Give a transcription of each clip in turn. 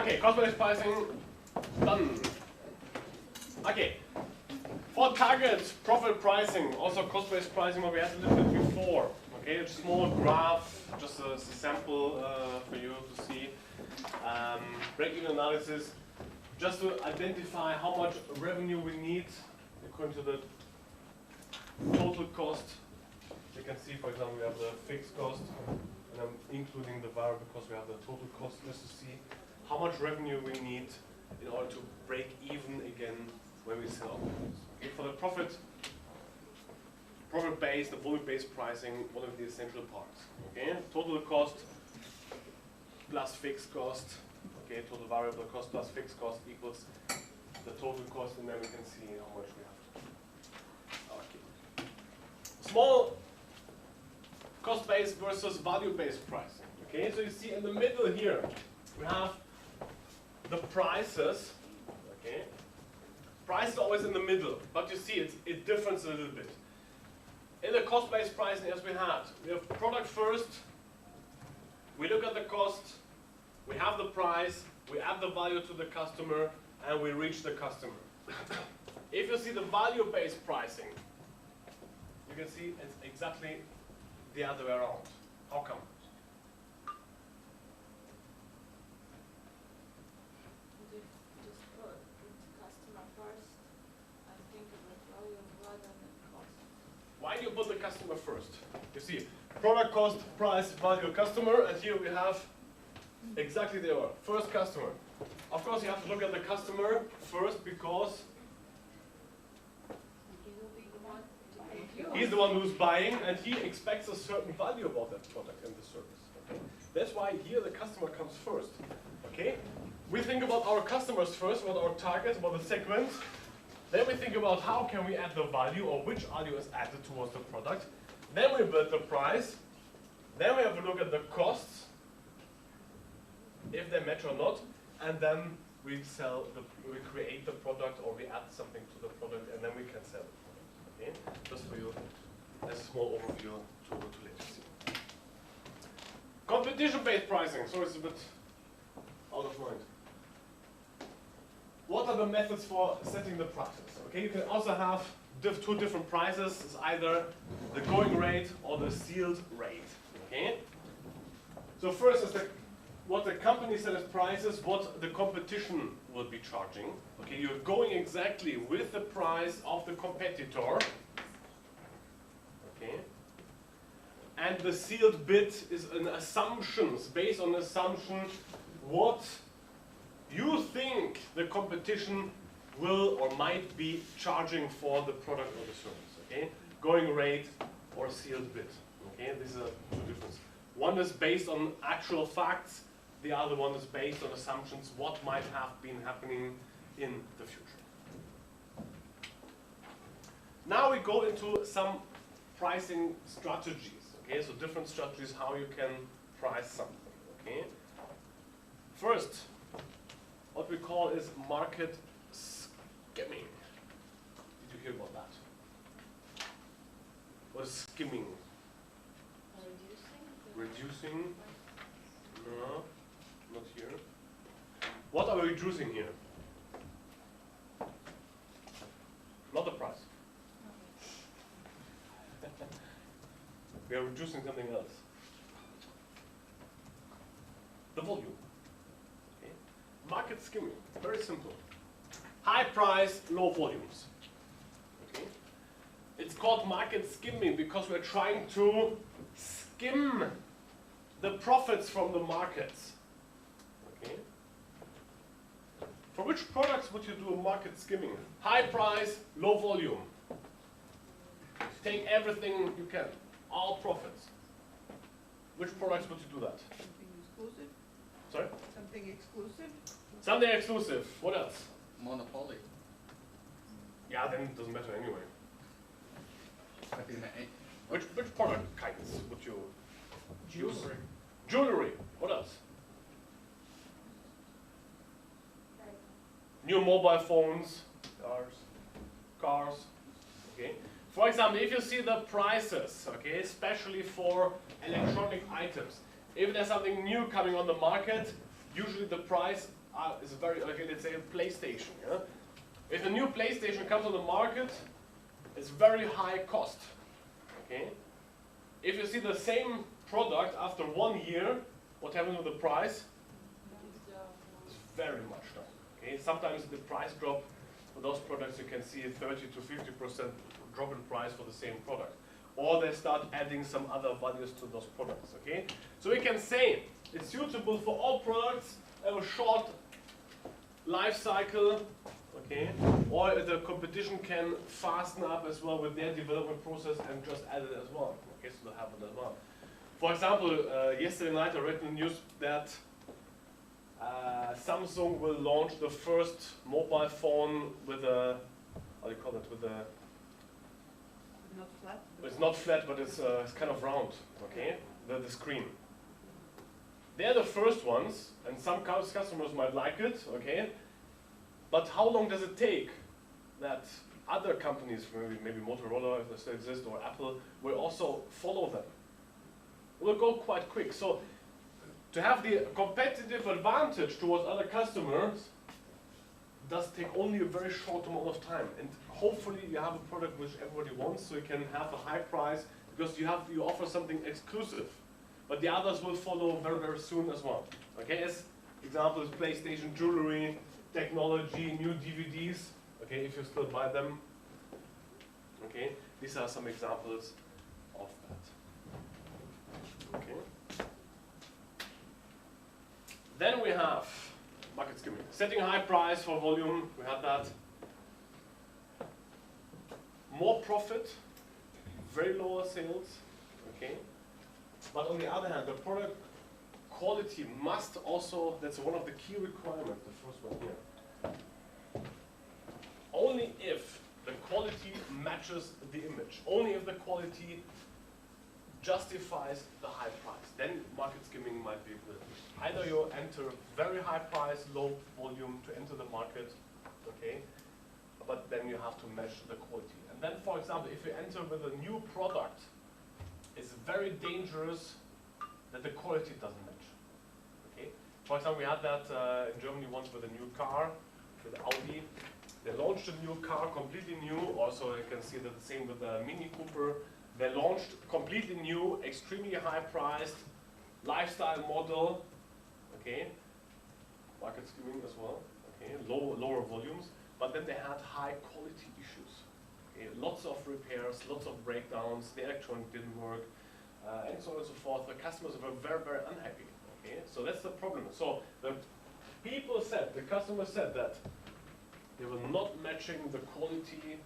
Okay, cost-based pricing, done. Okay, for target profit pricing, also cost-based pricing, what we had a little bit before. Okay, a small graph, just a sample for you to see. Break-even analysis, just to identify how much revenue we need according to the total cost. You can see, for example, we have the fixed cost, and I'm including the variable cost. We have the total cost just to see how much revenue we need in order to break even again when we sell. Okay, for the profit-based, the volume-based pricing, one of the essential parts. Okay, total cost plus fixed cost. Okay, total variable cost plus fixed cost equals the total cost, and then we can see how much we have. Okay. Small cost-based versus value-based pricing. Okay, so you see in the middle here we have the prices. Okay, price is always in the middle, but you see it differs a little bit. In the cost-based pricing, as we have product first. We look at the cost. We have the price, we add the value to the customer, and we reach the customer. If you see the value-based pricing, you can see it's exactly the other way around. How come? Just put the customer first and think about value rather than cost. Why do you put the customer first? You see, product, cost, price, value, customer, and here we have exactly the order. First, customer. Of course, you have to look at the customer first because he's the one who's buying, and he expects a certain value about that product and the service. Okay? That's why here the customer comes first. Okay? We think about our customers first, about our targets, about the segment. Then we think about how can we add the value, or which value is added towards the product. Then we build the price. Then we have to look at the costs, if they match or not, and then we create the product, or we add something to the product, and then we can sell the product. Okay? Just for you, as a small overview to let you see. Competition-based pricing. So it's a bit out of mind. What are the methods for setting the prices? Okay, you can also have two different prices. It's either the going rate or the sealed rate. Okay. So first is what the company set as prices, what the competition will be charging. Okay, you're going exactly with the price of the competitor. Okay. And the sealed bid is an assumption, based on assumption what you think the competition will or might be charging for the product or the service. Okay, going rate or sealed bid. Okay, these are two differences. One is based on actual facts. The other one is based on assumptions, what might have been happening in the future. Now we go into some pricing strategies. Okay, so different strategies how you can price something. Okay, first, what we call is market skimming. Did you hear about that? What is skimming? Reducing? No. Not here. What are we reducing here? Not the price. We are reducing something else. The volume. Okay. Market skimming. Very simple. High price, low volumes. Okay. It's called market skimming because we're trying to skim the profits from the markets. Okay. For which products would you do a market skimming? High price, low volume. Take everything you can, all profits. Which products would you do that? Something exclusive? Sorry? Something exclusive? Something exclusive. What else? Monopoly. Yeah, then it doesn't matter anyway. I think that Which product kinds would you use? Jewelry. Jewelry. What else? New mobile phones. Cars. Okay. For example, if you see the prices, okay, especially for electronic items, if there's something new coming on the market, usually the price is very, okay, let's say a PlayStation. Yeah? If a new PlayStation comes on the market, it's very high cost. Okay? If you see the same product after 1 year, what happens with the price? It's very much down. Okay? Sometimes the price drop for those products, you can see a 30 to 50% drop in price for the same product. Or they start adding some other values to those products. Okay? So we can say it's suitable for all products, have a short life cycle. Okay? Or the competition can fasten up as well with their development process and just add it as well. Okay, so that happen as well. For example, yesterday night I read in the news that Samsung will launch the first mobile phone with a, how do you call it, with a, Not flat? it's not flat, but it's kind of round, okay, the screen. They're the first ones, and some customers might like it, okay, but how long does it take that other companies, maybe Motorola, if they still exist, or Apple, will also follow them? It will go quite quick. So to have the competitive advantage towards other customers does take only a very short amount of time. And hopefully you have a product which everybody wants, so you can have a high price, because you offer something exclusive. But the others will follow very, very soon as well. Okay, as example is PlayStation jewelry, technology, new DVDs. Okay, if you still buy them. Okay, these are some examples of that. Okay. Then we have market skimming. Setting a high price for volume, we had that. More profit, very lower sales. Okay. But on the other hand, the product quality must also, that's one of the key requirements, the first one here. Only if the quality matches the image, only if the quality justifies the high price, then market skimming might be good. Either you enter very high price, low volume to enter the market, okay, but then you have to match the quality. And then, for example, if you enter with a new product, it's very dangerous that the quality doesn't match. Okay? For example, we had that in Germany once with a new car, with Audi. They launched a new car, completely new. Also, you can see that the same with the Mini Cooper. They launched completely new, extremely high-priced lifestyle model. Okay, market skimming as well. Okay, lower volumes, but then they had high-quality issues. Okay, lots of repairs, lots of breakdowns. The electronic didn't work, and so on and so forth. The customers were very, very unhappy. Okay, so that's the problem. So the people said, the customers said that they were not matching the quality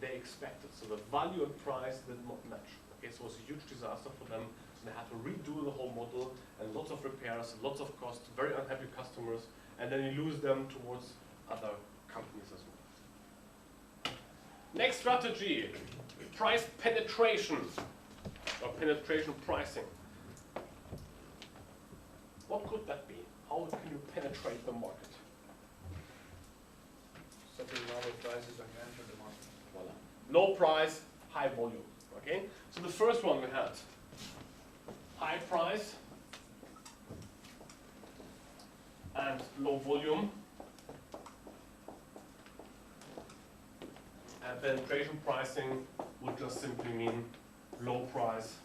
they expected. So the value and price did not match. Okay, so it was a huge disaster for them. So they had to redo the whole model and lots of repairs, lots of costs, very unhappy customers, and then you lose them towards other companies as well. Next strategy, price penetration or penetration pricing. What could that be? How can you penetrate the market? Setting lower prices and enter the market. Voila. Low price, high volume. Okay? So the first one we had high price and low volume. And penetration pricing would just simply mean low price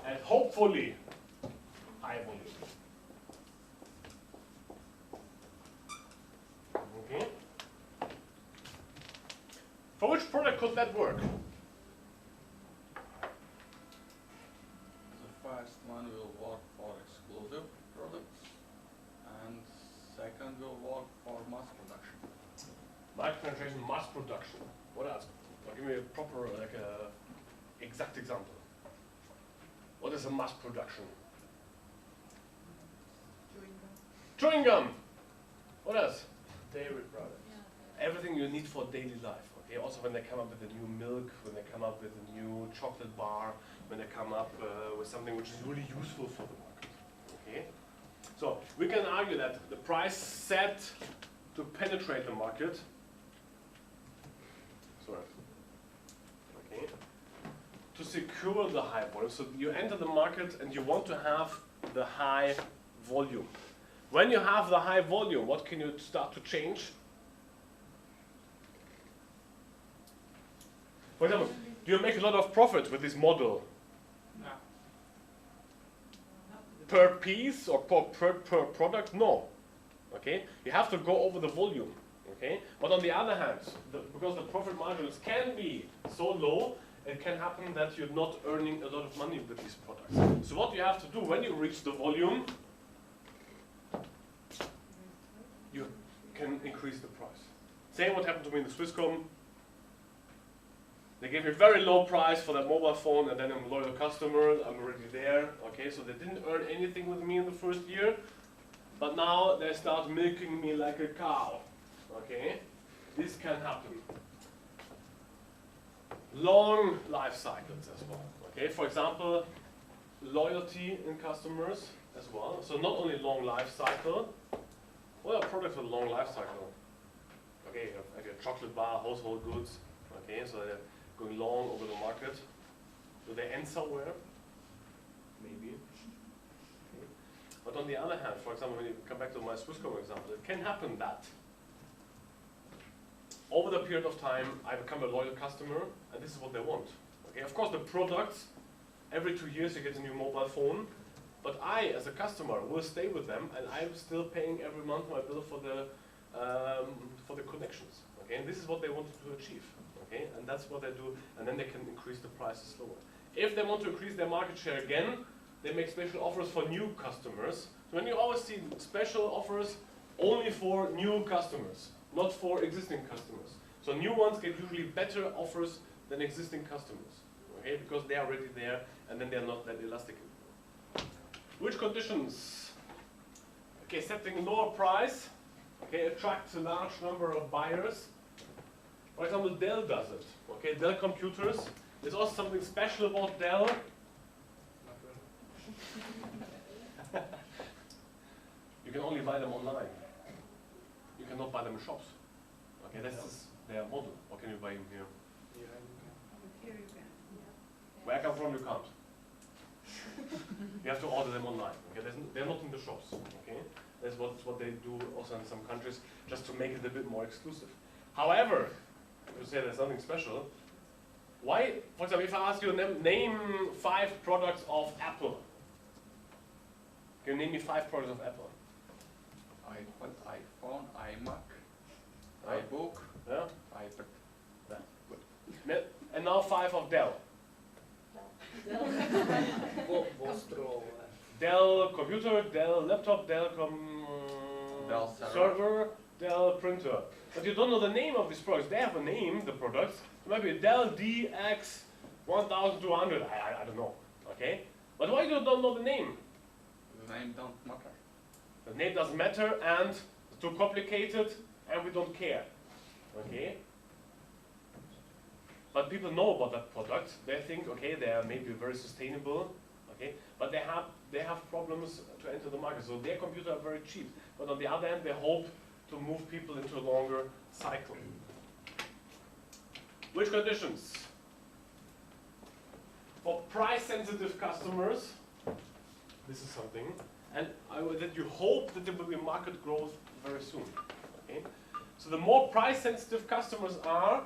and hopefully high volume. Okay. For which product could that work? The first one will work for exclusive products, and second will work for mass production. Market penetration, mass production. What else? Well, give me a proper, like a exact example. What is a mass production? Chewing gum. What else? Dairy products. Everything you need for daily life. Okay. Also, when they come up with a new milk, when they come up with a new chocolate bar, when they come up with something which is really useful for the market. Okay. So we can argue that the price set to penetrate the market. Sorry. Okay. To secure the high volume. So you enter the market and you want to have the high volume. When you have the high volume, what can you start to change? For example, do you make a lot of profit with this model? No. Per piece or per product? No. Okay? You have to go over the volume. Okay? But on the other hand, because the profit margins can be so low, it can happen that you're not earning a lot of money with these products. So what you have to do when you reach the volume, you can increase the price. Same what happened to me in the Swisscom. They gave me a very low price for that mobile phone, and then I'm a loyal customer, I'm already there. Okay, so they didn't earn anything with me in the first year, but now they start milking me like a cow. Okay, this can happen. Long life cycles as well. Okay, for example, loyalty in customers as well. So not only long life cycle, what are products with long life cycle? Okay, you have like a chocolate bar, household goods. Okay, so they're going long over the market. Do they end somewhere? Maybe. Okay. But on the other hand, for example, when you come back to my Swisscom example, it can happen that over the period of time, I become a loyal customer, and this is what they want. Okay, of course, the products, every 2 years you get a new mobile phone, but I, as a customer, will stay with them, and I'm still paying every month my bill for the connections. Okay, and this is what they wanted to achieve. Okay, and that's what they do, and then they can increase the prices slower. If they want to increase their market share again, they make special offers for new customers. So when you always see special offers only for new customers, not for existing customers. So new ones get usually better offers than existing customers, okay? Because they are already there, and then they are not that elastic anymore. Which conditions? Okay, setting lower price, okay, attracts a large number of buyers. For example, Dell does it. Okay, Dell computers. There's also something special about Dell. You can only buy them online. You cannot buy them in shops. Okay, that's just their model. Or can you buy them here? Here you can. Where I come from, you can't. You have to order them online. Okay, they're not in the shops. Okay, that's what they do also in some countries, just to make it a bit more exclusive. However, you say there's something special. Why, for example, if I ask you to name 5 products of Apple, can you name me 5 products of Apple? iPhone, iMac, Yeah. iBook, Yeah. iPad. Yeah. Good. And now 5 of Dell. Dell computer, Dell laptop, Dell Dell server, Dell printer. But you don't know the name of these products. They have a name, the products. It might be a Dell DX1200. I don't know. Okay? But why you don't know the name? The name don't matter. The name doesn't matter, and it's too complicated, and we don't care. Okay? But people know about that product. They think, okay, they are maybe very sustainable, okay, but they have problems to enter the market. So their computers are very cheap. But on the other hand, they hope to move people into a longer cycle. Which conditions? For price-sensitive customers, this is something, and that you hope that there will be market growth very soon. Okay? So the more price-sensitive customers are,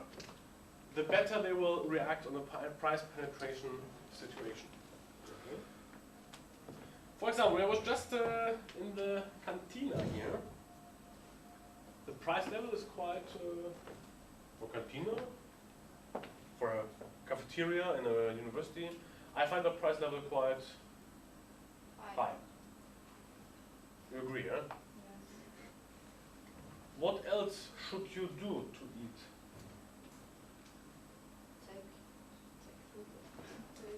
the better they will react on a price penetration situation. Okay? For example, I was just in the cantina here. The price level is quite, for cantina, for a cafeteria in a university, I find the price level quite high. You agree, huh? Yes. What else should you do to eat? Take food.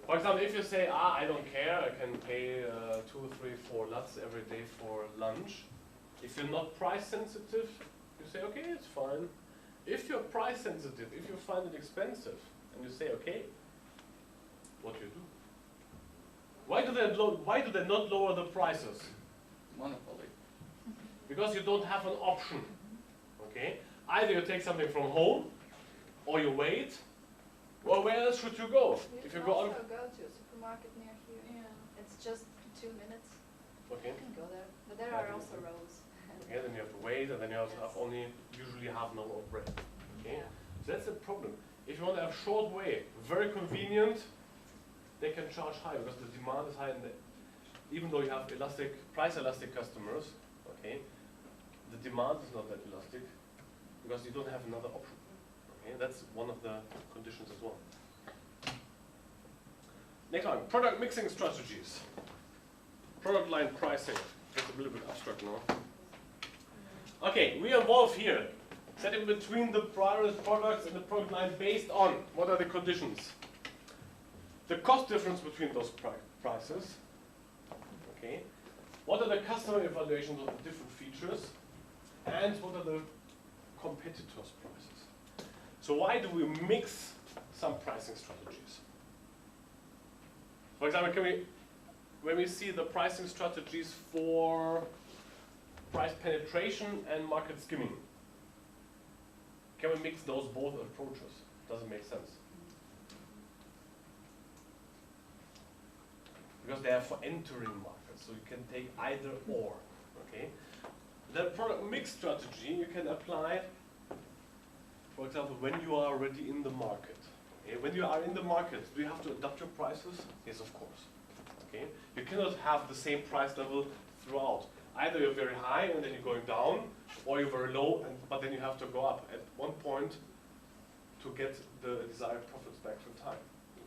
For example, if you say, I don't care, I can pay 2, 3, 4 lats every day for lunch. If you're not price sensitive, you say, okay, it's fine. If you're price sensitive, if you find it expensive, and you say, okay, what do you do? Why do they not lower the prices? Monopoly. Because you don't have an option. Okay? Either you take something from home, or you wait, or where else should you go? You If you can go also out, go to a supermarket near here. Yeah. It's just 2 minutes. Okay. You can go there, but there Yeah, are you also can. rows. Okay, then you have to wait, and then you also have only usually half an hour of break. Okay, Yeah. so that's the problem. If you want to have short way, very convenient, they can charge high because the demand is high, and even though you have price elastic customers, okay, the demand is not that elastic because you don't have another option. Okay, that's one of the conditions as well. Next one, product mixing strategies. Product line pricing. It's a little bit abstract now. Okay, we evolve here. Setting between the various products and the product line based on what are the conditions? The cost difference between those prices. Okay. What are the customer evaluations of the different features? And what are the competitors' prices? So why do we mix some pricing strategies? For example, when we see the pricing strategies for price penetration and market skimming, can we mix those both approaches? Does it make sense? Because they are for entering markets, so you can take either or. Okay. The product mix strategy you can apply, for example, when you are already in the market. Okay. When you are in the market, do you have to adapt your prices? Yes, of course. Okay. You cannot have the same price level throughout. Either you're very high and then you're going down, or you're very low, but then you have to go up at one point to get the desired profits back from time.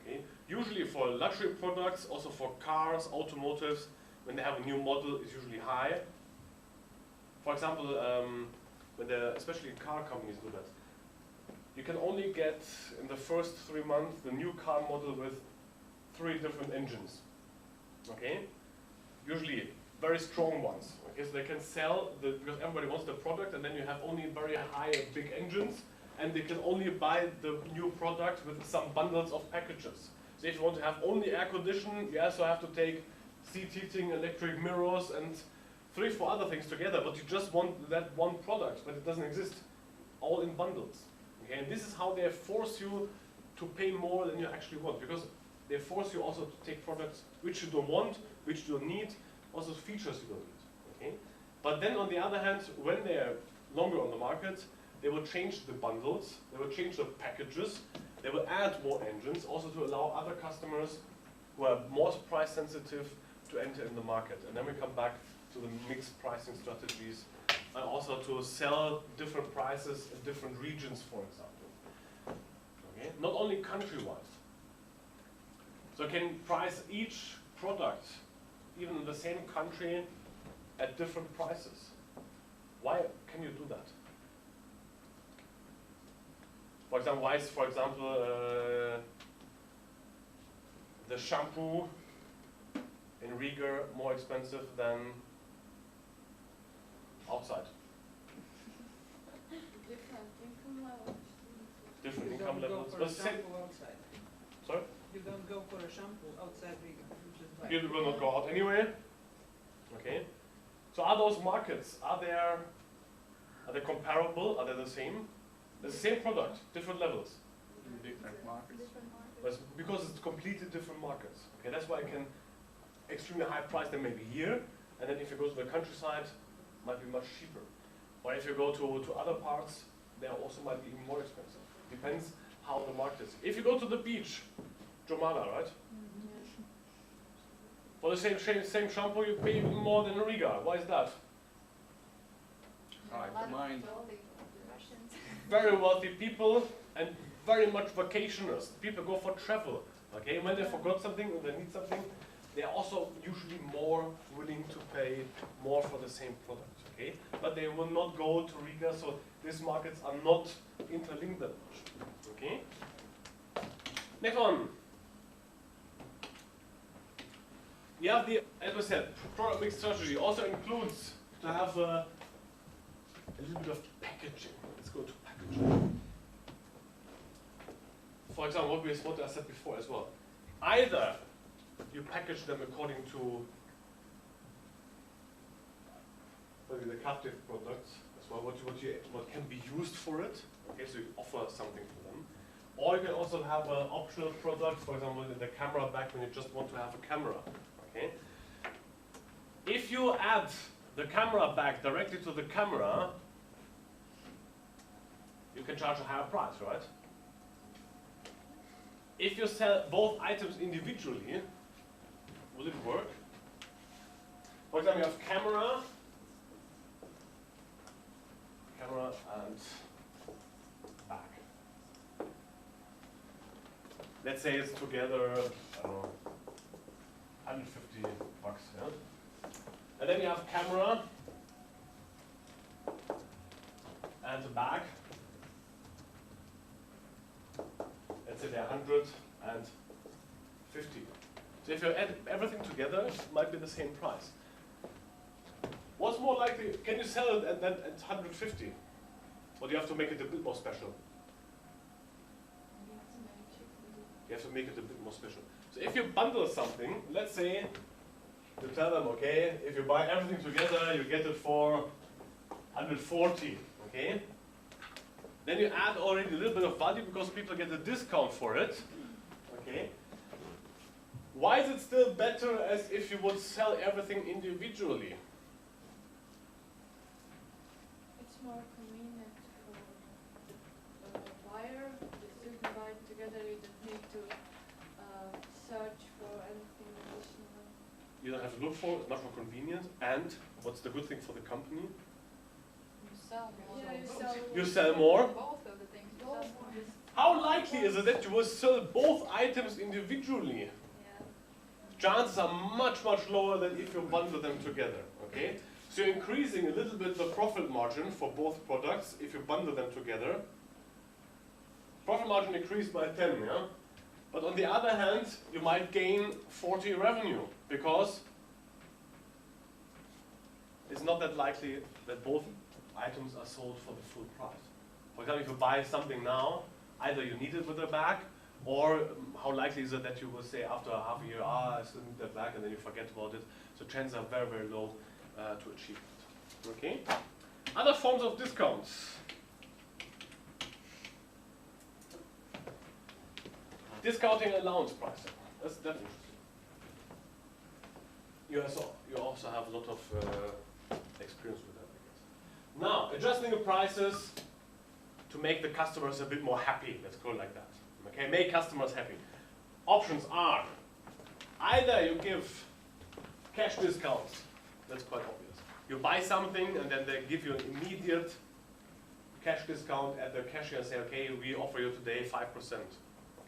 Okay? Usually for luxury products, also for cars, automotives, when they have a new model, it's usually high. For example, especially car companies do that. You can only get in the first 3 months the new car model with 3 different engines. Okay? Usually very strong ones. Okay, so they can sell because everybody wants the product, and then you have only very high big engines, and they can only buy the new product with some bundles of packages. So if you want to have only air conditioning, you also have to take seat heating, electric mirrors, and 3, 4 other things together, but you just want that one product, but it doesn't exist, all in bundles. Okay, and this is how they force you to pay more than you actually want, because they force you also to take products which you don't want, which you don't need, also features you don't need. Okay? But then on the other hand, when they're longer on the market, they will change the bundles, they will change the packages, they will add more engines, also to allow other customers who are more price sensitive to enter in the market. And then we come back to the mixed pricing strategies, and also to sell different prices in different regions, for example. Okay? Not only country-wise. So you can price each product, even in the same country, at different prices. Why can you do that? For example, why is, the shampoo in Riga more expensive than outside? Different income levels. Different You income don't go levels. for But a same, shampoo outside. sorry? You don't go for a shampoo outside Riga. You just buy You it. will not go out anyway. Okay. So are those markets, are they comparable? Are they the same? They're the same product, different levels. In different markets. Different markets. But because it's completely different markets. Okay, that's why I can extremely high price them maybe here, and then if you go to the countryside, might be much cheaper. Or if you go to other parts, they also might be even more expensive. Depends how the market is. If you go to the beach, Jomala, right? For the same shampoo, you pay even more than in Riga. Why is that? High demand. Russians. Very wealthy people and very much vacationers. People go for travel. Okay, when they forgot something or they need something, they're also usually more willing to pay more for the same product. Okay, but they will not go to Riga, so these markets are not interlinked that much. Okay. Next one. You have the, as I said, product mix strategy also includes to have a little bit of packaging. Let's go to packaging. For example, what I said before as well. Either you package them according to maybe the captive products as well, what can be used for it. Okay, so you offer something for them. Or you can also have an optional product, for example, in the camera bag when you just want to have a camera. Okay. If you add the camera back directly to the camera, you can charge a higher price, right? If you sell both items individually, will it work? For example, you have camera and back. Let's say it's together, I don't know, 150 bucks, yeah? And then you have camera and the bag. Let's say they're 150. So if you add everything together, it might be the same price. What's more likely, can you sell it at 150? Or do you have to make it a bit more special? You have to make it a bit more special. So if you bundle something, let's say you tell them, okay, if you buy everything together, you get it for 140, okay? Then you add already a little bit of value because people get a discount for it, okay? Why is it still better as if you would sell everything individually? It's more convenient for the buyer. You can buy it together, you don't need to search for anything additional. You don't have to look for it, it's much more convenient. And what's the good thing for the company? You sell more. Yeah, You sell more. Both of the things you sell more. How likely is it that you will sell both items individually? Yeah. Chances are much, much lower than if you bundle them together, okay? So you're increasing a little bit the profit margin for both products if you bundle them together. Profit margin increased by 10, yeah? But on the other hand, you might gain 40 revenue because it's not that likely that both items are sold for the full price. For example, if you buy something now, either you need it with a bag, or how likely is it that you will say after half a year, I still need that bag, and then you forget about it. So chances are very, very low to achieve it. Okay? Other forms of discounts. Discounting allowance pricing. That's interesting. You also have a lot of experience with that, I guess. Now, adjusting the prices to make the customers a bit more happy. Let's call it like that. Okay, make customers happy. Options are either you give cash discounts. That's quite obvious. You buy something and then they give you an immediate cash discount at the cashier and say, okay, we offer you today 5%.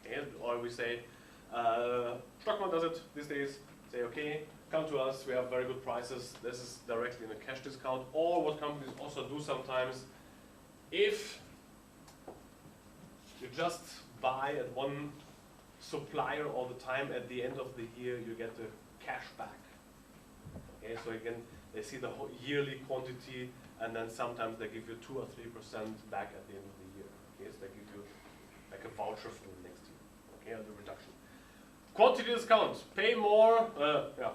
Okay, or we say, Stockmann does it these days. Say, okay, come to us. We have very good prices. This is directly in a cash discount. Or what companies also do sometimes, if you just buy at one supplier all the time, at the end of the year you get the cash back. Okay, so again, they see the whole yearly quantity, and then sometimes they give you 2 or 3% back at the end of the year. Okay, so they give you like a voucher for the next year. Okay, the reduction. Quantity discount. Pay more.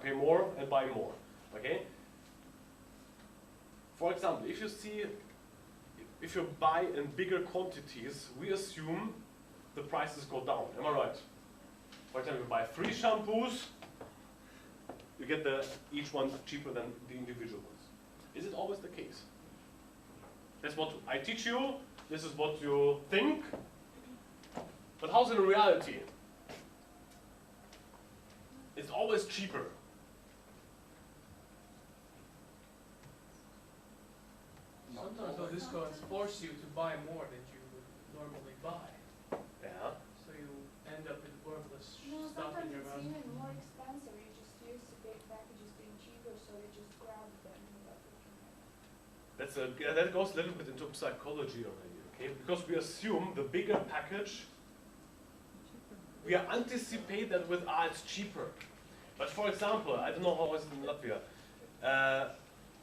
Pay more and buy more. Okay. For example, if you buy in bigger quantities, we assume the prices go down. Am I right? For example, you buy 3 shampoos, you get each one cheaper than the individual ones. Is it always the case? That's what I teach you. This is what you think. But how's it in reality? It's always cheaper. Sometimes those discounts force you to buy more than you would normally buy. Yeah. So you end up with worthless No, stuff in sometimes your it's mouth. even more expensive. You just use the big packages being cheaper, so you just grab them without looking at it. That goes a little bit into psychology already, okay? Because we assume the bigger package, we anticipate that with it's cheaper. But for example, I don't know how it is in Latvia.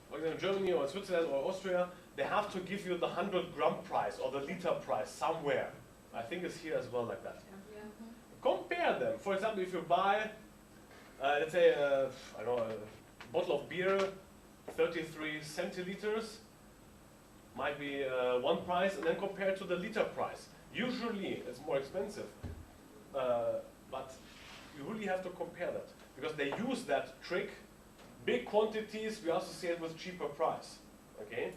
For example, in Germany or Switzerland or Austria, they have to give you the 100-gram price or the liter price somewhere. I think it's here as well like that. Yeah. Compare them. For example, if you buy, let's say, a bottle of beer, 33 centiliters, might be one price, and then compare to the liter price. Usually, it's more expensive, but you really have to compare that because they use that trick Big quantities we associate with cheaper price, okay?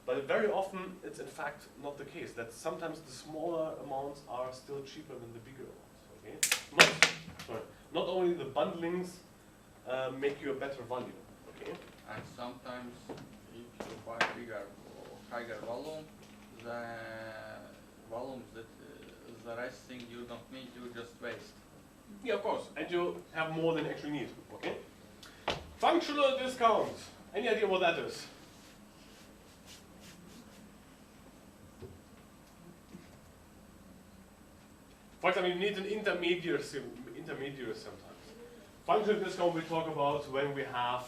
But very often it's in fact not the case. That sometimes the smaller amounts are still cheaper than the bigger amounts, okay? Not only the bundlings make you a better value, okay? And sometimes if you buy bigger or higher volume, the volumes that the rest thing you don't need, you just waste. Yeah, of course, and you have more than you actually need, okay? Functional discount. Any idea what that is? For example, you need an intermediary sometimes. Functional discount we talk about when we have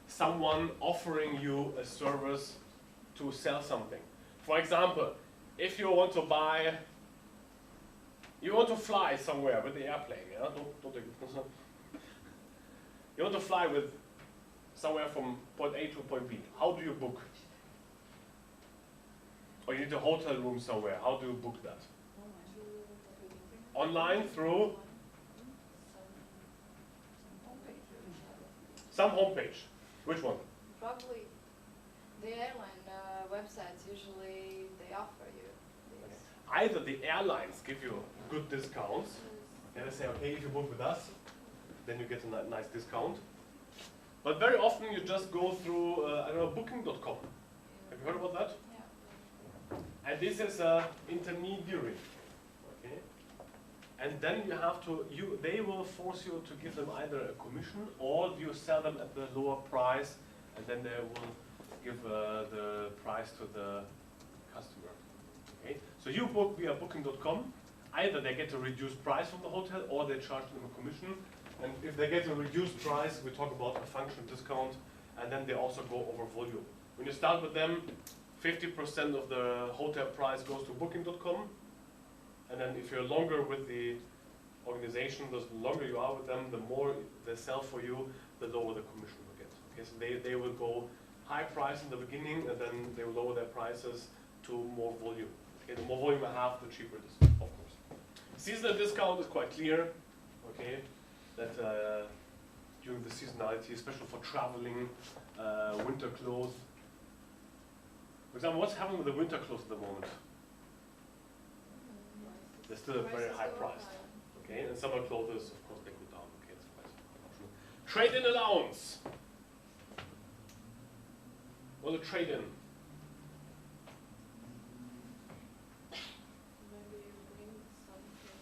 someone offering you a service to sell something. For example, if you want to buy, you want to fly somewhere with the airplane, yeah? Don't take it. You want to fly with somewhere from point A to point B. How do you book? Or you need a hotel room somewhere. How do you book that? Online through some homepage. Which one? Probably the airline websites usually they offer you this. Either the airlines give you good discounts, and they say, okay, if you book with us, then you get a nice discount. But very often you just go through, I don't know, booking.com. Have you heard about that? Yeah. And this is an intermediary, okay? And then you have to, they will force you to give them either a commission or you sell them at the lower price, and then they will give the price to the customer. Okay? So you book via booking.com. Either they get a reduced price from the hotel or they charge them a commission. And if they get a reduced price, we talk about a functional discount, and then they also go over volume. When you start with them, 50% of the hotel price goes to booking.com, and then if you're longer with the organization, the longer you are with them, the more they sell for you, the lower the commission you get. Okay, so they will go high price in the beginning, and then they will lower their prices to more volume. Okay, the more volume I have, the cheaper it is, of course. Seasonal discount is quite clear. Okay, that during the seasonality, especially for traveling, winter clothes. For example, what's happening with the winter clothes at the moment? They're still a very high price. Okay, and summer clothes, of course, they go down. Okay, that's quite optional. Trade-in allowance. What a trade-in? Maybe you bring something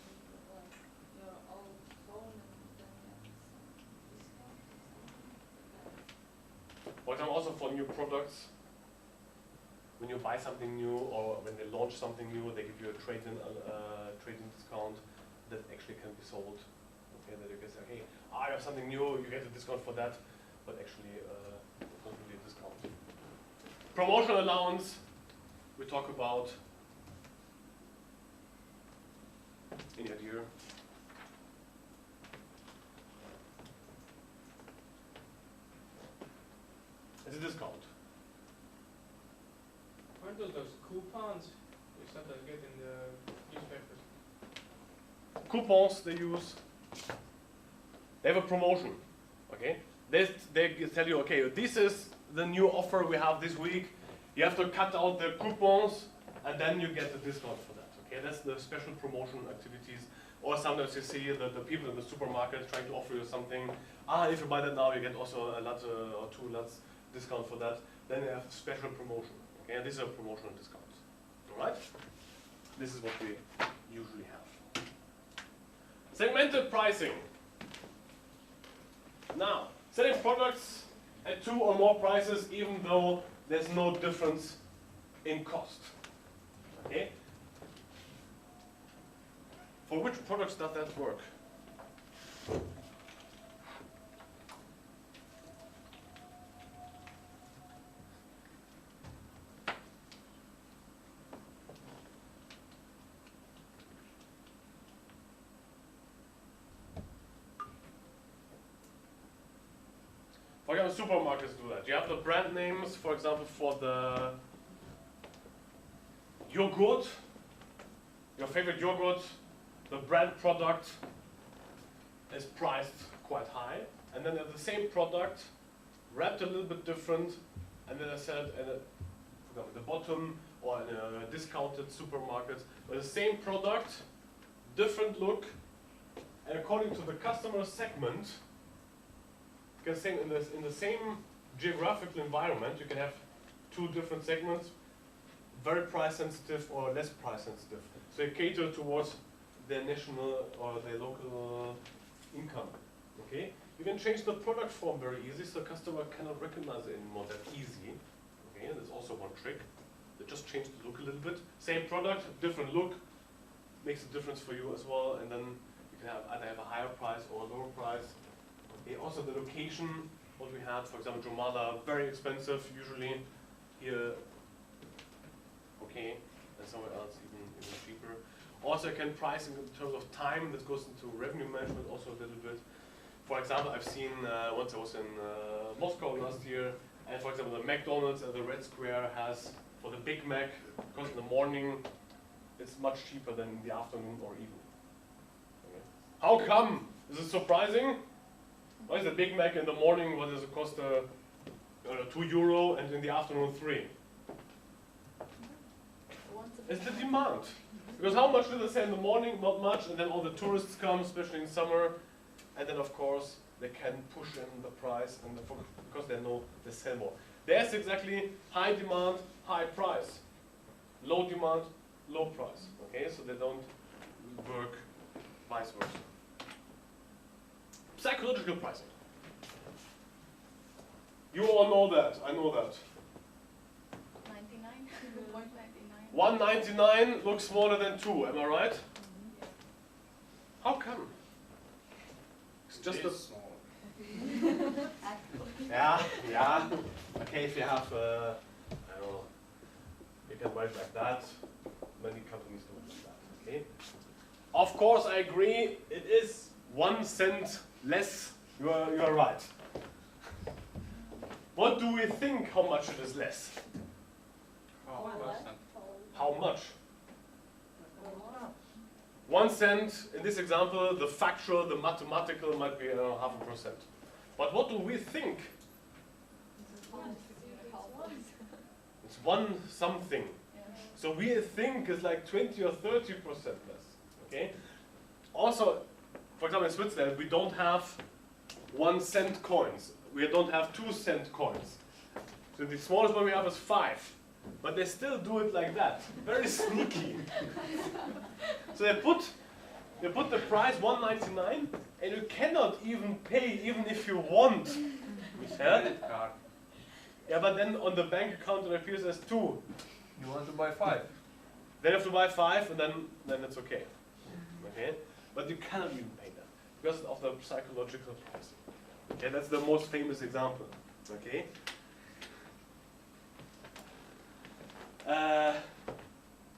like your old phone and then you have some discount or something like that. For example, also for new products, when you buy something new or when they launch something new, they give you a trade-in discount that actually can be sold. Okay, that you can say, hey, I have something new, you get a discount for that, but actually not really a discount. Promotional allowance, we talk about in here. It's a discount. Aren't those coupons you sometimes get in the newspapers? Coupons they use. They have a promotion. Okay, they tell you, okay, this is the new offer we have this week. You have to cut out the coupons, and then you get the discount for that. Okay, that's the special promotion activities. Or sometimes you see the people in the supermarket trying to offer you something. If you buy that now, you get also a lot or 2 lots discount for that. Then you have special promotion. Okay, and these are promotional discounts. All right. This is what we usually have. Segmented pricing. Now, selling products at 2 or more prices, even though there's no difference in cost. Okay. For which products does that work? For example, supermarkets do that. You have the brand names, for example, for the yogurt, your favorite yogurt, the brand product is priced quite high. and then the same product, wrapped a little bit different, and then I sell it at the bottom or in a discounted supermarket. But the same product, different look, and according to the customer segment, you can say in the same geographical environment, you can have two different segments, very price sensitive or less price sensitive. So you cater towards their national or their local income. Okay? You can change the product form very easy, so the customer cannot recognize it anymore that easy. Okay, and there's also one trick. They just change the look a little bit. Same product, different look, makes a difference for you as well, and then you can have either have a higher price or a lower price. Okay, also the location, what we had, for example, Jomala, very expensive usually. Here, okay, and somewhere else even cheaper. Also, I can price in terms of time. This goes into revenue management also a little bit. For example, I've seen once I was in Moscow last year, and for example, the McDonald's at the Red Square has for the Big Mac, because in the morning it's much cheaper than in the afternoon or evening. Okay. How come? Is it surprising? Why is the Big Mac in the morning? What does it cost? €2, and in the afternoon 3. It's the demand. Because how much do they sell in the morning? Not much, and then all the tourists come, especially in summer, and then of course they can push in the price, and because they know they sell more. There's exactly high demand, high price. Low demand, low price. Okay, so they don't work vice versa. Psychological pricing. You all know that, I know that. 99. 1.99 looks smaller than 2, am I right? How come? It's just a small. yeah. Okay, if you have, I don't know, you can write like that. Many companies do it like that. Okay. Of course, I agree. It is 1 cent less. You are right. What do we think? How much it is less? How much? 1 cent, in this example, the factual, the mathematical might be 0.5%. But what do we think? It's 1 something. So we think it's like 20 or 30% less. Okay? Also, for example, in Switzerland, we don't have 1 cent coins. We don't have 2 cent coins. So the smallest one we have is 5. But they still do it like that. Very sneaky. So they put the price 1.99, and you cannot even pay, even if you want. Credit card. Yeah, but then on the bank account it appears as 2. You want to buy 5. Then you have to buy 5, and then it's okay. Okay? But you cannot even pay that because of the psychological pricing. Okay, that's the most famous example. Okay.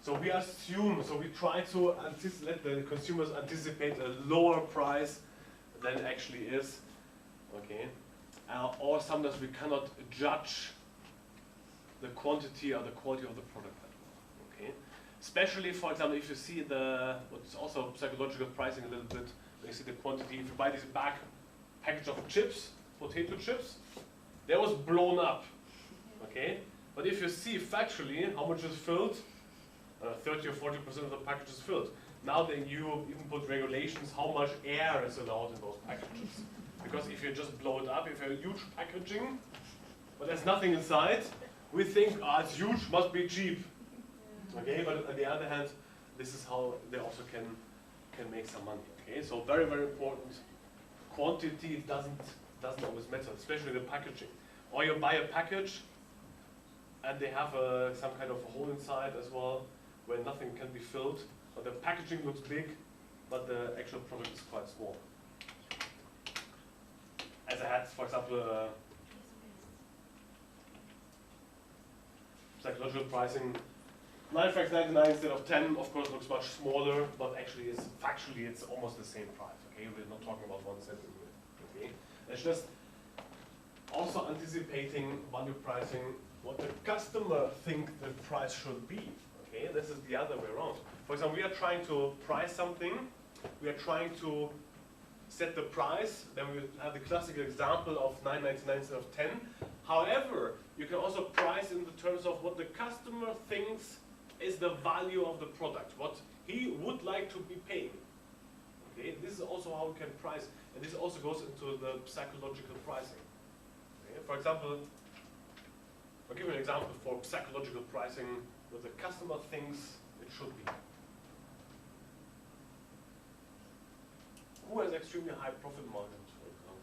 So we assume, so we try to let the consumers anticipate a lower price than it actually is. Okay. Or sometimes we cannot judge the quantity or the quality of the product that well. Okay. Especially, for example, if you see what's also psychological pricing a little bit, when you see the quantity, if you buy this package of chips, potato chips, that was blown up. Okay. But if you see factually how much is filled, 30 or 40% of the package is filled. Now then you even put regulations how much air is allowed in those packages. Because if you just blow it up, if you have huge packaging, but there's nothing inside, we think, it's huge, must be cheap. Okay, but on the other hand, this is how they also can make some money. Okay, so very, very important. Quantity doesn't always matter, especially the packaging. Or you buy a package, and they have some kind of a hole inside as well, where nothing can be filled. But the packaging looks big, but the actual product is quite small. As I had, for example, psychological pricing, 9 francs 99 instead of 10, of course, looks much smaller, but actually, factually, it's almost the same price. Okay, we're not talking about 1 cent. Okay, it's just also anticipating value pricing. What the customer think the price should be. Okay, this is the other way around. For example, we are trying to price something. We are trying to set the price, then we have the classical example of 9.99 instead of 10. However, you can also price in the terms of what the customer thinks is the value of the product, what he would like to be paying. Okay, this is also how we can price, and this also goes into the psychological pricing. Okay? For example, I'll give you an example for psychological pricing, what the customer thinks it should be. Who has extremely high profit margins, for example?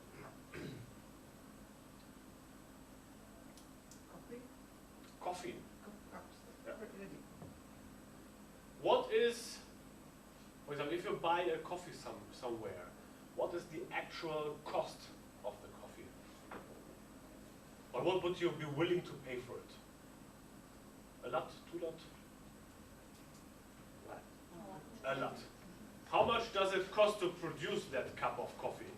Coffee. Yeah. What is, for example, if you buy a coffee somewhere, what is the actual cost of the coffee? Or what would you be willing to pay for it? A lot? 2 lot? A lot. How much does it cost to produce that cup of coffee?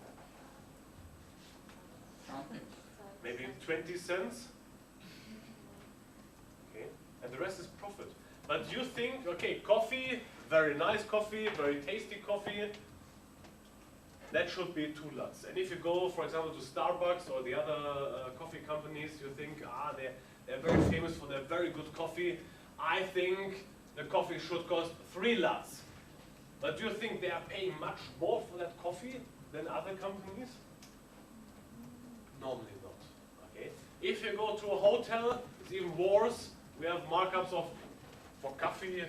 Something. Maybe 20 cents? Okay, and the rest is profit. But you think, okay, coffee, very nice coffee, very tasty coffee, that should be 2 lots. And if you go, for example, to Starbucks or the other coffee companies, you think, they're very famous for their very good coffee. I think the coffee should cost 3 lots. But do you think they are paying much more for that coffee than other companies? Normally not. Okay. If you go to a hotel, it's even worse. We have markups of, for coffee,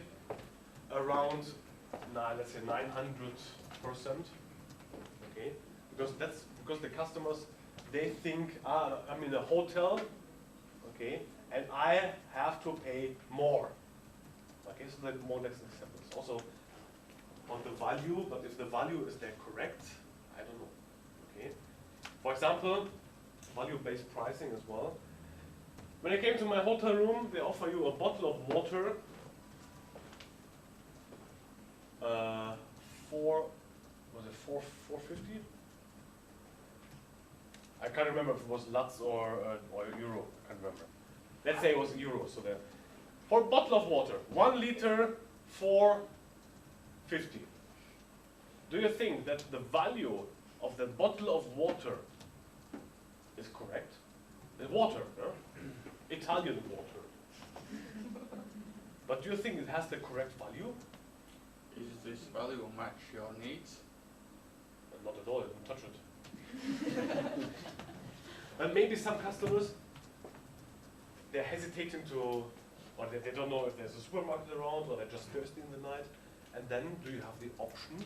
around, let's say 900%. Okay, because the customers, they think, I'm in a hotel, okay, and I have to pay more. Okay, so that more or less acceptance. Also on the value, but if the value is there correct, I don't know. Okay. For example, value-based pricing as well. When I came to my hotel room, they offer you a bottle of water for, was it 450? I can't remember if it was Lutz or euro. I can't remember. Let's say it was euro. So there, for a bottle of water, 1 liter, 450. Do you think that the value of the bottle of water is correct? The water, Italian water. But do you think it has the correct value? Is this value match your needs? Not at all, I didn't touch it. And maybe some customers, they're hesitating to, or they don't know if there's a supermarket around, or they're just thirsty in the night. And then do you have the option?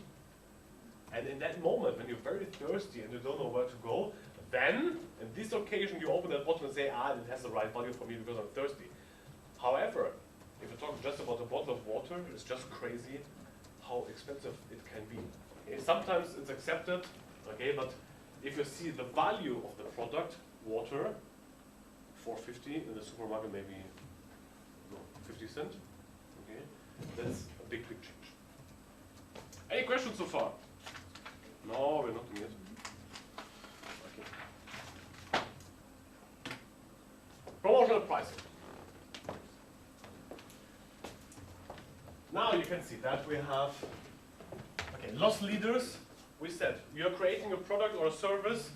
And in that moment, when you're very thirsty and you don't know where to go, then, in this occasion, you open that bottle and say, it has the right value for me because I'm thirsty. However, if you're talking just about a bottle of water, it's just crazy how expensive it can be. Okay? Sometimes it's accepted, okay, but if you see the value of the product, water, 450 in the supermarket, maybe 50 cents, okay, that's a big change. Any questions so far? No, we're not doing it. Okay. Promotional pricing. Now you can see that we have, loss leaders. We said you're creating a product or a service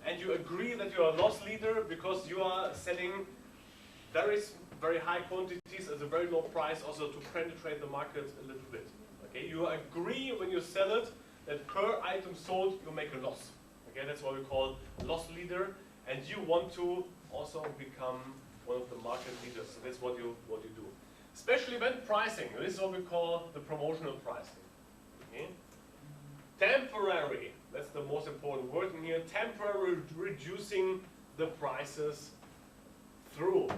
and you agree that you're a loss leader because you are selling very high quantities at a very low price also to penetrate the market a little bit. Okay, you agree when you sell it that per item sold you make a loss. Okay, that's what we call loss leader, and you want to also become one of the market leaders. So that's what you do. Special event pricing. This is what we call the promotional pricing. Okay? Temporary. That's the most important word in here. Temporary reducing the prices through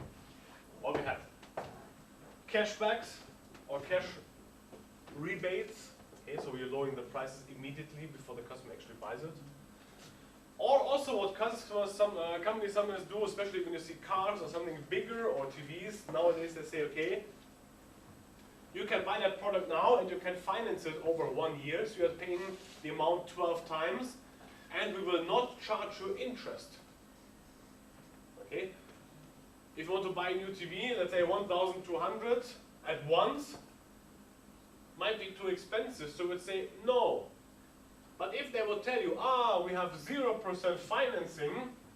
what we have. Cashbacks or cash rebates. Okay, so we're lowering the prices immediately before the customer actually buys it. Or also what customers, companies sometimes do, especially when you see cars or something bigger or TVs, nowadays they say, okay, you can buy that product now and you can finance it over 1 year, so you're paying the amount 12 times, and we will not charge you interest. Okay? If you want to buy a new TV, let's say 1,200 at once, might be too expensive, so we'd say, no, But if they will tell you, we have 0% financing,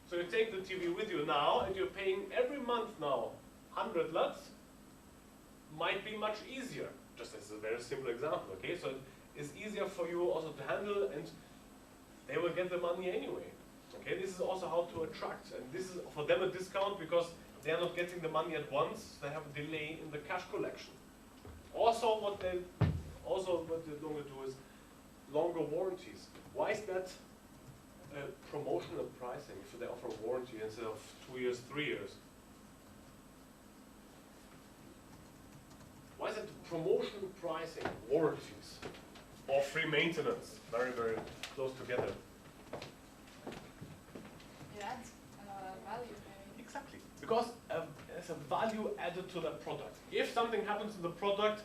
so you take the TV with you now, and you're paying every month now 100 lats, might be much easier. Just as a very simple example, okay? So it's easier for you also to handle, and they will get the money anyway. Okay, this is also how to attract, and this is for them a discount because they are not getting the money at once. They have a delay in the cash collection. Also, what they longer do is longer warranties. Why is that promotional pricing if they offer a warranty instead of 2 years, 3 years? Why is it promotional pricing, warranties, or free maintenance? Very, very close together. It adds value maybe. Exactly. Because there's a value added to that product. If something happens to the product,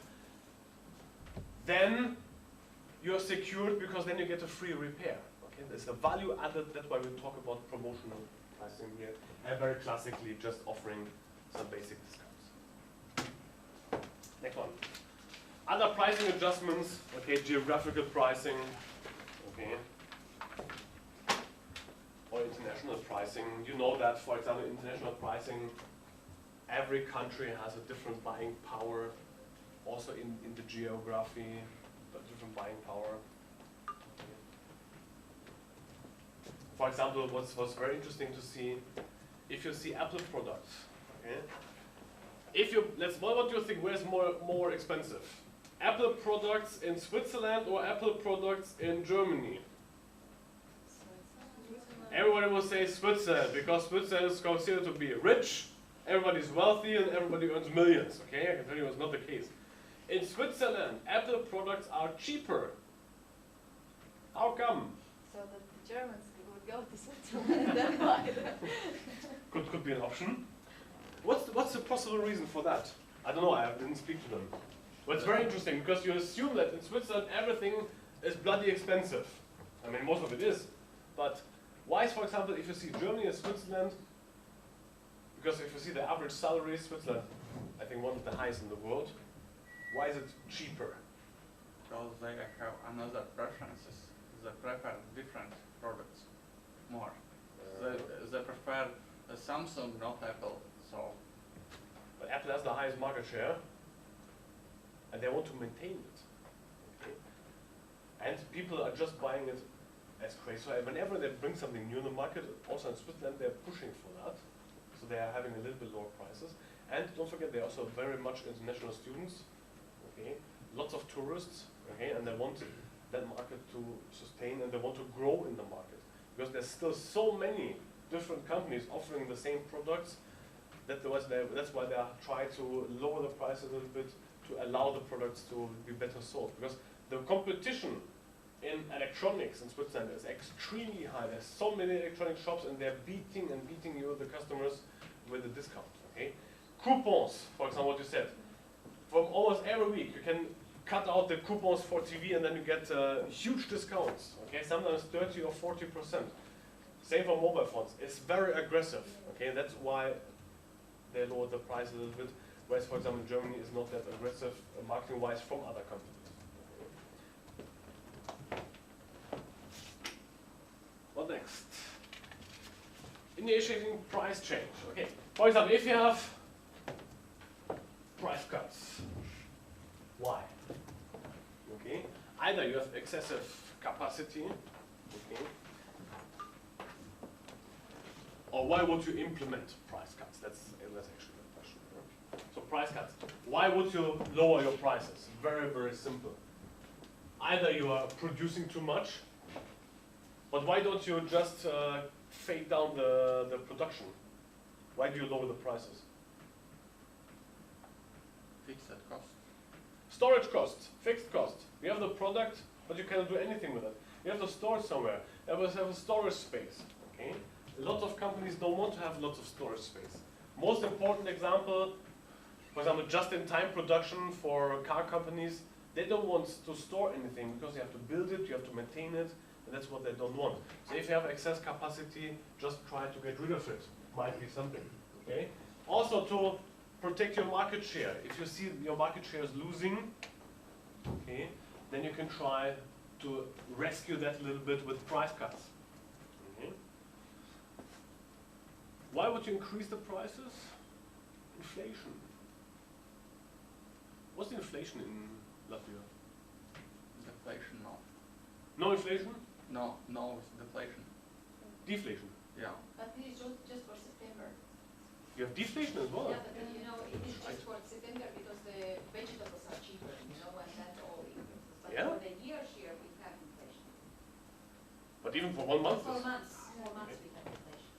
then you're secured because then you get a free repair. Okay, there's a value added. That's why we talk about promotional pricing here, and very classically just offering some basic discounts. Next one. Other pricing adjustments. Okay, geographical pricing. Okay. Or international pricing. You know that, for example, international pricing, every country has a different buying power, also in the geography, but different buying power. For example, what's very interesting to see, if you see Apple products, okay? If you, what do you think, where's more expensive? Apple products in Switzerland or Apple products in Germany? Everybody will say Switzerland, because Switzerland is considered to be rich, everybody's wealthy, and everybody earns millions, okay? I can tell you it's not the case. In Switzerland, Apple products are cheaper. How come? So that the Germans would go to Switzerland and then buy them. Could be an option. What's the possible reason for that? I don't know, I didn't speak to them. But it's very interesting, because you assume that in Switzerland everything is bloody expensive. I mean, most of it is. But why is, for example, if you see Germany and Switzerland, because if you see the average salary, Switzerland, I think one of the highest in the world, why is it cheaper? Because they have another preferences. They prefer different products more. They prefer Samsung, not Apple. So, but Apple has the highest market share, and they want to maintain it. Okay? And people are just buying it as crazy. So whenever they bring something new in the market, also in Switzerland, they're pushing for that. So they are having a little bit lower prices. And don't forget, they're also very much international students. Okay, lots of tourists. Okay, and they want that market to sustain, and they want to grow in the market because there's still so many different companies offering the same products. That's why they are trying to lower the price a little bit to allow the products to be better sold. Because the competition in electronics in Switzerland is extremely high. There's so many electronic shops, and they're beating you, the customers, with a discount. Okay, coupons, for example, what you said. From almost every week, you can cut out the coupons for TV, and then you get huge discounts. Okay, sometimes 30 or 40%. Same for mobile phones. It's very aggressive. Okay, that's why they lowered the price a little bit. Whereas, for example, Germany is not that aggressive marketing-wise from other companies. What next? Initiating price change. Okay. For example, if you have price cuts, why? Okay. Either you have excessive capacity, okay, or why would you implement price cuts? That's actually the question. Right? So price cuts. Why would you lower your prices? Very, very simple. Either you are producing too much, but why don't you just fade down the production? Why do you lower the prices? fixed cost. Storage costs, fixed costs. You have the product, but you cannot do anything with it. You have to store it somewhere. You have a storage space. Okay? A lot of companies don't want to have lots of storage space. Most important example, for example, just-in-time production for car companies. They don't want to store anything because you have to build it, you have to maintain it, and that's what they don't want. So if you have excess capacity, just try to get rid of it. Might be something. Okay? Also to protect your market share. If you see your market share is losing, okay, then you can try to rescue that a little bit with price cuts. Okay. Why would you increase the prices? Inflation. What's the inflation in Latvia? Deflation, no. No inflation? No, no, it's deflation. Deflation. Yeah. But it is just for September. You have deflation as well? Yeah, but you know, it is just for September because the vegetables are cheaper, you know, and that's all increases. But Yeah. for the year we have inflation. But even for 1 month? 4 months we have inflation.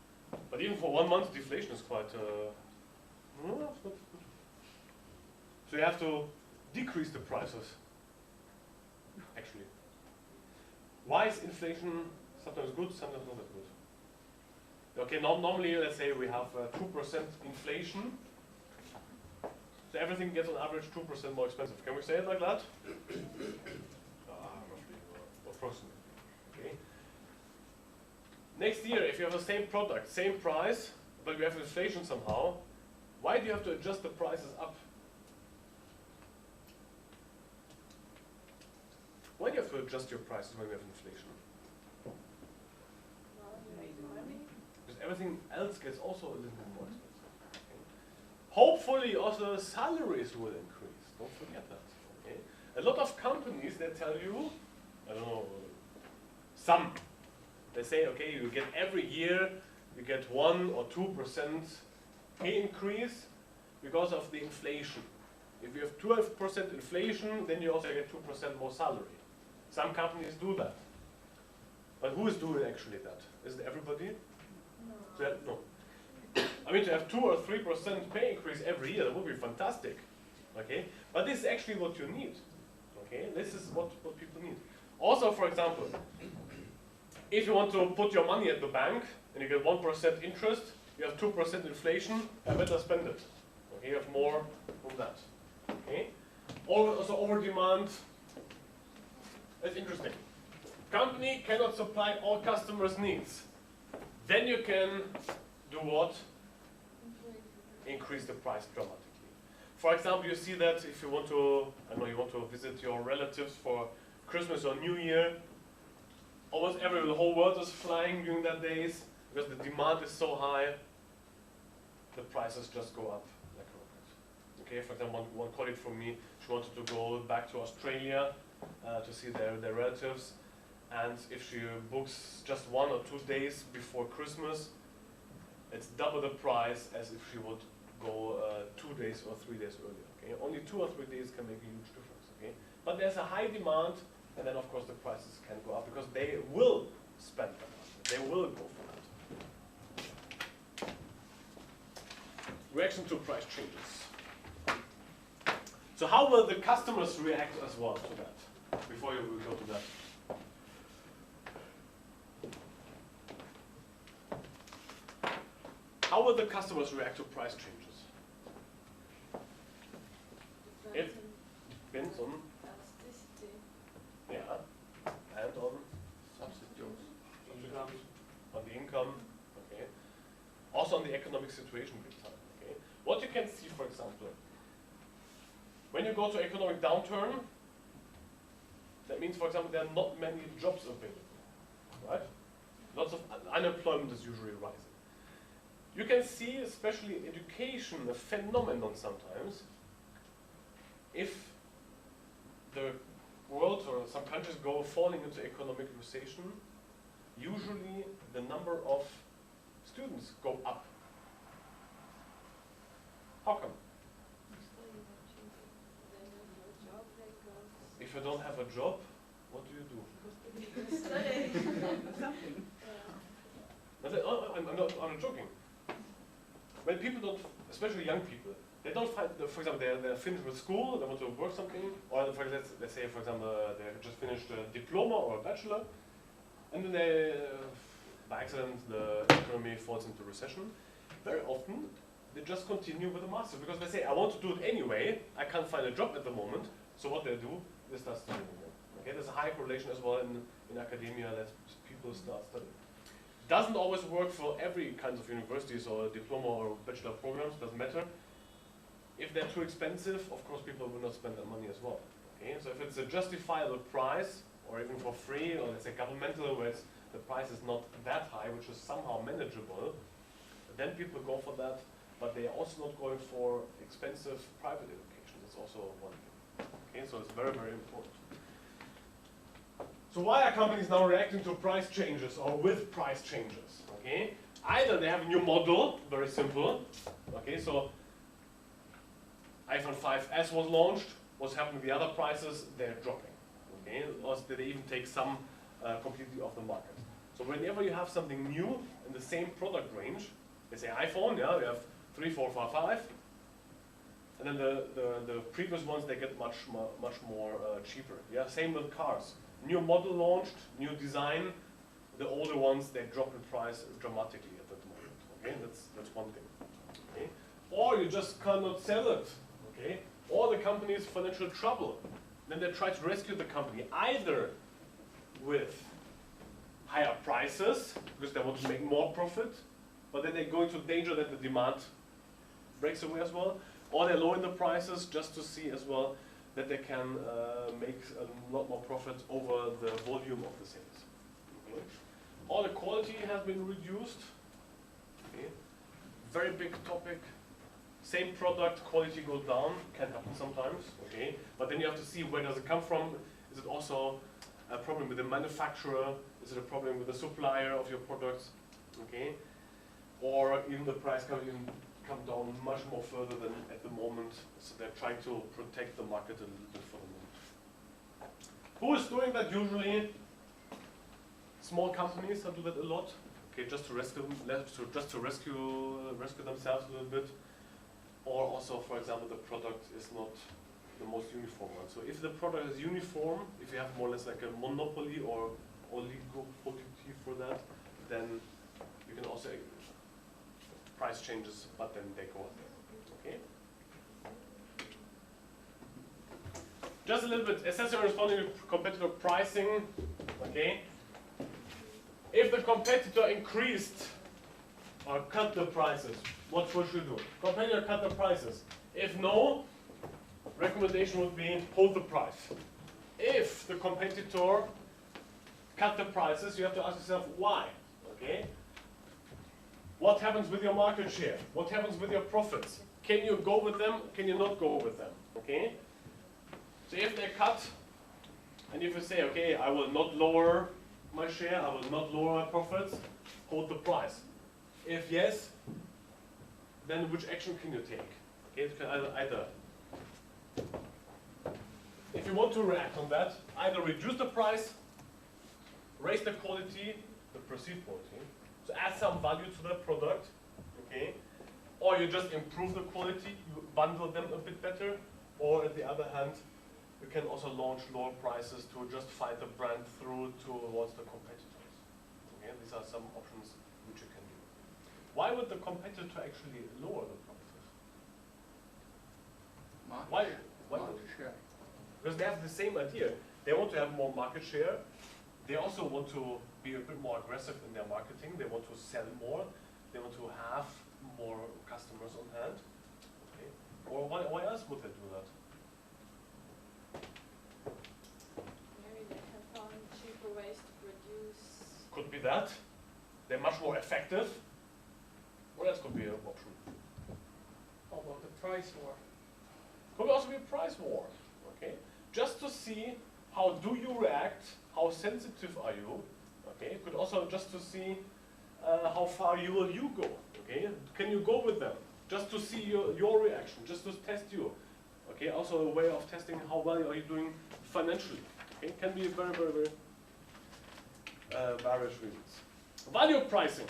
But even for 1 month, deflation is quite. No, it's not good. So you have to decrease the prices. Actually, why is inflation sometimes good, sometimes not that good? Okay, normally let's say we have 2% inflation. So everything gets on average 2% more expensive. Can we say it like that? Roughly, or approximately. Okay. Next year, if you have the same product, same price, but we have inflation somehow, why do you have to adjust the prices up? Why do you have to adjust your prices when we have inflation? Because everything else gets also a little bit more expensive. Okay? Hopefully also salaries will increase. Don't forget that. Okay? A lot of companies, they tell you, I don't know, some. They say, okay, you get every year, you get 1 or 2% pay increase because of the inflation. If you have 12% inflation, then you also get 2% more salary. Some companies do that. But who is doing actually that? Is it everybody? No. I mean, to have 2 or 3% pay increase every year, that would be fantastic. Okay? But this is actually what you need. Okay? This is what people need. Also, for example, if you want to put your money at the bank and you get 1% interest, you have 2% inflation, I better spend it. Okay, you have more from that. Okay? Also over demand. That's interesting. Company cannot supply all customers' needs. Then you can do what? Increase the price dramatically. For example, you see that if you want to, I know you want to visit your relatives for Christmas or New Year, almost the whole world is flying during that days because the demand is so high, the prices just go up like a rocket. Okay, for example, one colleague from me, she wanted to go back to Australia to see their relatives, and if she books just 1 or 2 days before Christmas, it's double the price as if she would go 2 days or 3 days earlier. Okay, only 2 or 3 days can make a huge difference. Okay, but there's a high demand. And then, of course, the prices can go up because they will spend the money. They will go for that. Reaction to price changes. So how will the customers react as well to that? Before you will go to that. How will the customers react to price changes? It depends on. Yeah, and on Substitutes. on the income, okay. Also on the economic situation big time, okay. What you can see, for example, when you go to economic downturn, that means, for example, there are not many jobs available, right? Lots of unemployment is usually rising. You can see, especially in education, a phenomenon sometimes. If the world or some countries go falling into economic recession, usually the number of students go up. How come? If you don't have a job, what do you do? I'm not joking. When people don't, especially young people, they don't find, for example, they're finished with school, they want to work something, or let's say, for example, they just finished a diploma or a bachelor, and then they, by accident, the economy falls into recession. Very often, they just continue with a master because they say, I want to do it anyway, I can't find a job at the moment, so what they do, they start studying again. Okay, there's a high correlation as well in academia that people start studying. Doesn't always work for every kind of universities or diploma or bachelor programs, doesn't matter. If they're too expensive, of course people will not spend that money as well. Okay? So if it's a justifiable price or even for free, or let's say governmental, where the price is not that high, which is somehow manageable, then people go for that, but they are also not going for expensive private education. That's also one thing. Okay, so it's very, very important. So why are companies now reacting to price changes or with price changes? Okay, either they have a new model, very simple. Okay, so iPhone 5S was launched. What's happening with the other prices? They're dropping. Okay, or did they even take some completely off the market? So whenever you have something new in the same product range, let's say iPhone, yeah, we have 3, 4, 5, 5, and then the previous ones they get much more cheaper. Yeah, same with cars. New model launched, new design. The older ones they drop in price dramatically at that moment. Okay, that's one thing. Okay, or you just cannot sell it. Okay, or the company is financial trouble. Then they try to rescue the company either with higher prices because they want to make more profit, but then they go into danger that the demand breaks away as well, or they lower the prices just to see as well that they can make a lot more profit over the volume of the sales. Okay. Or the quality has been reduced. Okay. Very big topic. Same product, quality goes down, can happen sometimes, okay? But then you have to see where does it come from. Is it also a problem with the manufacturer? Is it a problem with the supplier of your products, okay? Or even the price can even come down much more further than at the moment. So they're trying to protect the market a little bit for the moment. Who is doing that usually? Small companies that do that a lot, okay? Just to rescue themselves a little bit. Or also, for example, the product is not the most uniform one. So if the product is uniform, if you have more or less like a monopoly or oligopoly for that, then you can also price changes, but then they go there. Okay. Just a little bit assessing and responding to competitor pricing. Okay. If the competitor increased or cut the prices, what should you do? Competitor cut the prices. If no, recommendation would be hold the price. If the competitor cut the prices, you have to ask yourself why. Okay? What happens with your market share? What happens with your profits? Can you go with them? Can you not go with them? Okay? So if they cut, and if you say, okay, I will not lower my share, I will not lower my profits, hold the price. If yes, then which action can you take? Okay, it can either, if you want to react on that, either reduce the price, raise the quality, the perceived quality, so add some value to the product, okay? Or you just improve the quality, you bundle them a bit better, or on the other hand, you can also launch lower prices to just fight the brand through towards the competitors. Okay, these are some options which you can do. Why would the competitor actually lower the prices? Why? Market share. Because they have the same idea. They want to have more market share. They also want to be a bit more aggressive in their marketing. They want to sell more. They want to have more customers on hand. Okay. Or why else would they do that? Maybe they have found cheaper ways to produce. Could be that. They're much more effective. What else could be an option? How about the price war? Could also be a price war. Okay. Just to see how do you react, how sensitive are you. Okay. Could also just to see how far will you go. Okay. Can you go with them? Just to see your reaction. Just to test you. Okay. Also a way of testing how well are you doing financially. Okay. Can be very, very, very various reasons. Value pricing.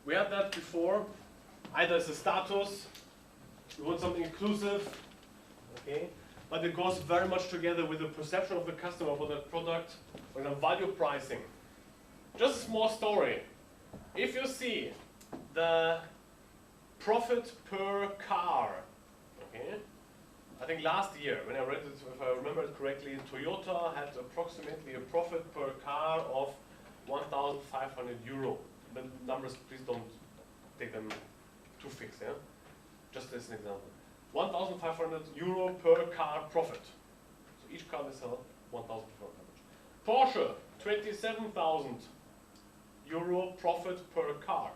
We had that before. Either as a status, you want something inclusive, okay? But it goes very much together with the perception of the customer for that product, or value pricing. Just a small story. If you see the profit per car, okay? I think last year, when I read it, if I remember it correctly, Toyota had approximately a profit per car of 1,500 euro. The numbers, please don't take them too fixed, yeah? Just as an example. 1,500 euro per car profit. So each car they sell 1,400 average. Porsche, 27,000 euro profit per car.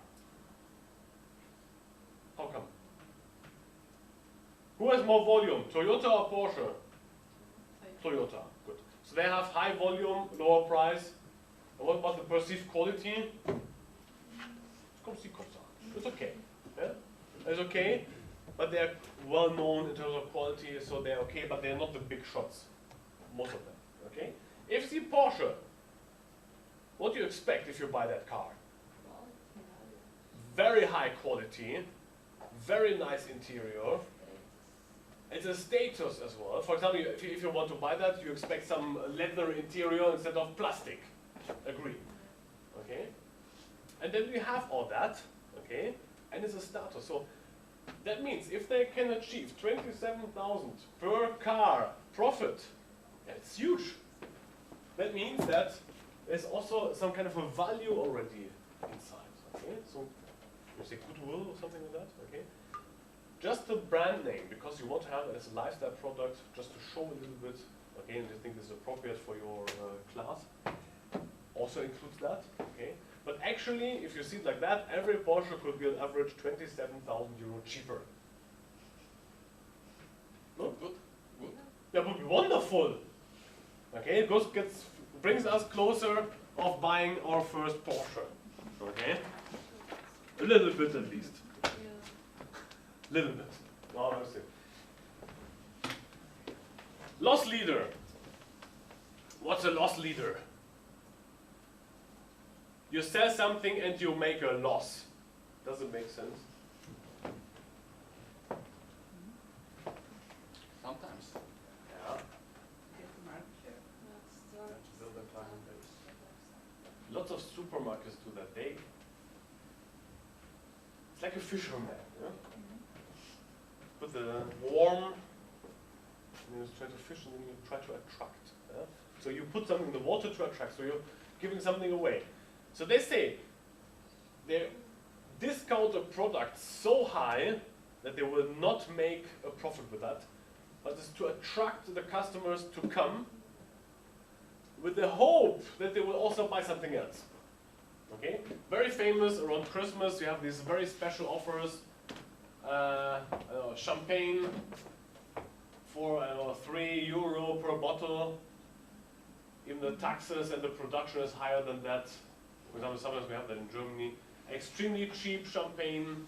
How come? Who has more volume, Toyota or Porsche? Toyota, good. So they have high volume, lower price. And what about the perceived quality? It's okay. Yeah? It's okay, but they're well known in terms of quality, so they're okay, but they're not the big shots. Most of them. Okay? If you see Porsche, what do you expect if you buy that car? Very high quality, very nice interior. It's a status as well. For example, if you want to buy that, you expect some leather interior instead of plastic. Agree. Okay? And then we have all that, okay? And it's a status. So that means if they can achieve 27,000 per car profit, it's huge. That means that there's also some kind of a value already inside. Okay? So you say goodwill or something like that, okay? Just the brand name, because you want to have it as a lifestyle product, just to show a little bit, okay, and I think this is appropriate for your class, also includes that, okay? But actually, if you see it like that, every Porsche could be on average 27,000 euro cheaper. No? Good. Good. That would be wonderful. Okay, it brings us closer of buying our first Porsche. Okay? A little bit at least. Little bit. No, I see. Loss leader. What's a loss leader? You sell something and you make a loss. Does it make sense? Sometimes. Yeah. Get the market share. To build a client base. Lots of supermarkets do that. It's like a fisherman. Yeah? Put the worm, and you try to fish, and then you try to attract. Yeah? So you put something in the water to attract. So you're giving something away. So they say they discount a product so high that they will not make a profit with that, but it's to attract the customers to come with the hope that they will also buy something else. Okay? Very famous around Christmas, you have these very special offers. Champagne for €3 per bottle. Even the taxes and the production is higher than that. For example, sometimes we have that in Germany. Extremely cheap champagne,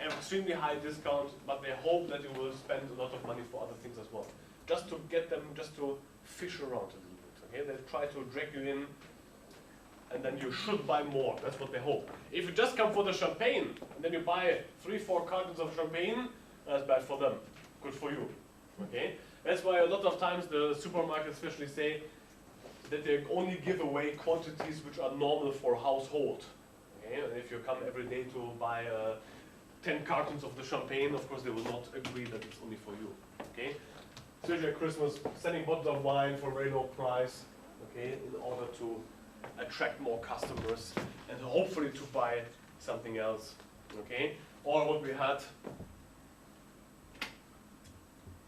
extremely high discount, but they hope that you will spend a lot of money for other things as well. Just to get them, just to fish around a little bit. Okay? They try to drag you in, and then you should buy more. That's what they hope. If you just come for the champagne, and then you buy 3-4 cartons of champagne, that's bad for them. Good for you. Okay? That's why a lot of times the supermarkets especially say that they only give away quantities which are normal for household. Okay? And if you come every day to buy 10 cartons of the champagne, of course they will not agree that it's only for you. Okay? Especially at Christmas, selling bottles of wine for a very low price, okay, in order to attract more customers and hopefully to buy something else. Okay? Or what we had,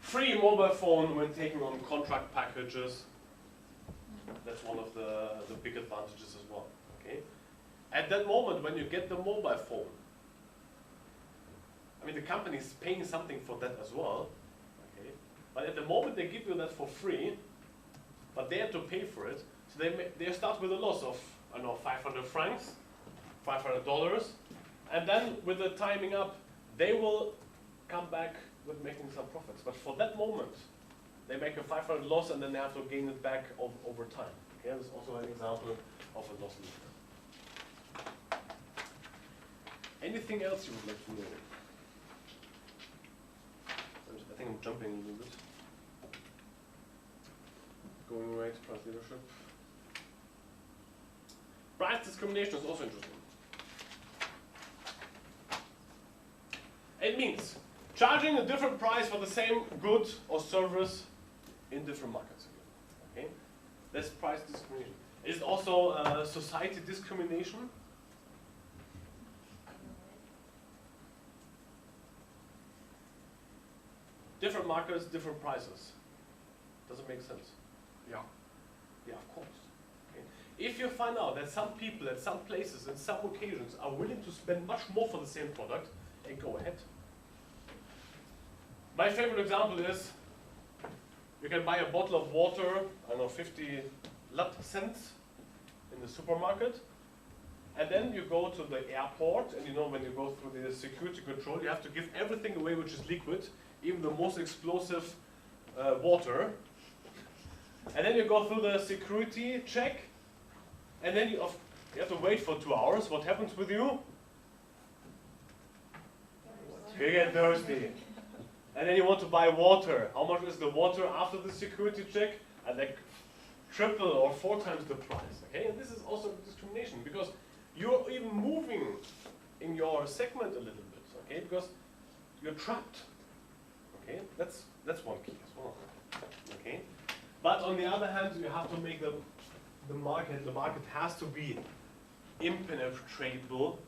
free mobile phone when taking on contract packages. That's one of the big advantages as well. Okay? At that moment when you get the mobile phone, I mean the company is paying something for that as well. Okay? But at the moment they give you that for free, but they have to pay for it. So they start with a loss of, I don't know, 500 francs, $500, and then with the timing up, they will come back with making some profits. But for that moment, they make a 500 loss and then they have to gain it back over time. Okay, that's also an example of a loss leader. Anything else you would like to know? I think I'm jumping a little bit. Going rate, price leadership. Price discrimination is also interesting. It means charging a different price for the same good or service in different markets. Okay? That's price discrimination. Is it also society discrimination? Different markets, different prices. Does it make sense? Yeah. Yeah, of course. Okay. If you find out that some people at some places and some occasions are willing to spend much more for the same product, then go ahead. My favorite example is you can buy a bottle of water, I don't know, 50 cents in the supermarket, and then you go to the airport, and you know when you go through the security control, you have to give everything away which is liquid, even the most explosive water. And then you go through the security check, and then you have to wait for 2 hours. What happens with you? You get thirsty. And then you want to buy water. How much is the water after the security check? And like triple or 4 times the price. Okay, and this is also discrimination because you're even moving in your segment a little bit. Okay, because you're trapped. Okay, that's one key as well. Okay, but on the other hand, you have to make the market. The market has to be impenetrable.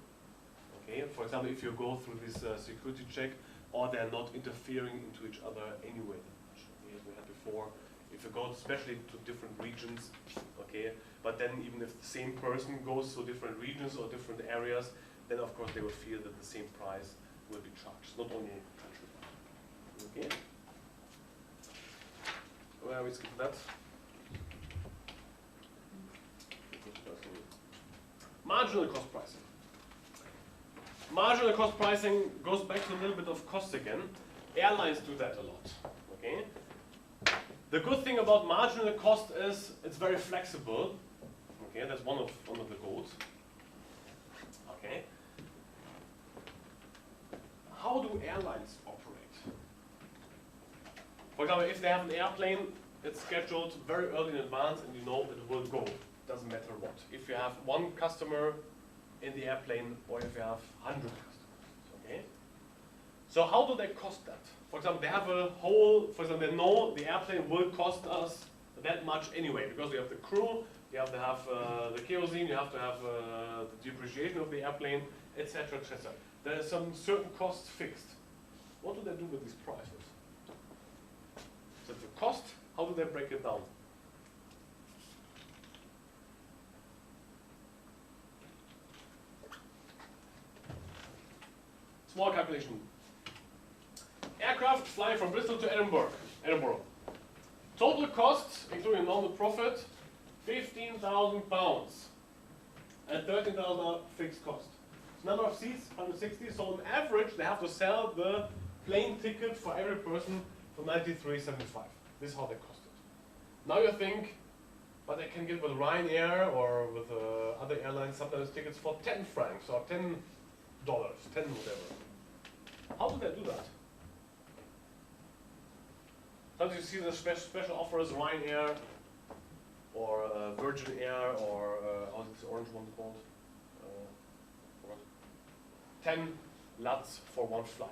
Okay, for example, if you go through this security check, or they're not interfering into each other anyway that much. Okay, as we had before, if you go especially to different regions, okay, but then even if the same person goes to different regions or different areas, then of course they will feel that the same price will be charged, not only country. Okay. Where are we skipping that? Marginal cost pricing. Marginal cost pricing goes back to a little bit of cost again. Airlines do that a lot. Okay. The good thing about marginal cost is it's very flexible. Okay, that's one of the goals. Okay. How do airlines operate? For example, if they have an airplane, it's scheduled very early in advance, and you know it will go. Doesn't matter what. If you have one customer in the airplane, or if you have 100 customers, okay? So how do they cost that? For example, they have a whole, for example, they know the airplane will cost us that much anyway, because you have the crew, you have to have the kerosene, you have to have the depreciation of the airplane, etc., etc. There are some certain costs fixed. What do they do with these prices? So the cost, how do they break it down? Small calculation. Aircraft flying from Bristol to Edinburgh. Total cost, including normal profit, £15,000 and $13,000 fixed cost. Number of seats, 160. So on average, they have to sell the plane ticket for every person for $93.75. This is how they cost it. Now you think, but I can get with Ryanair or with other airlines sometimes tickets for 10 francs or $10, 10 whatever. How do they do that? Sometimes you see the special offers, Ryanair or Virgin Air or how's this orange one called? 10 LUTs for one flight.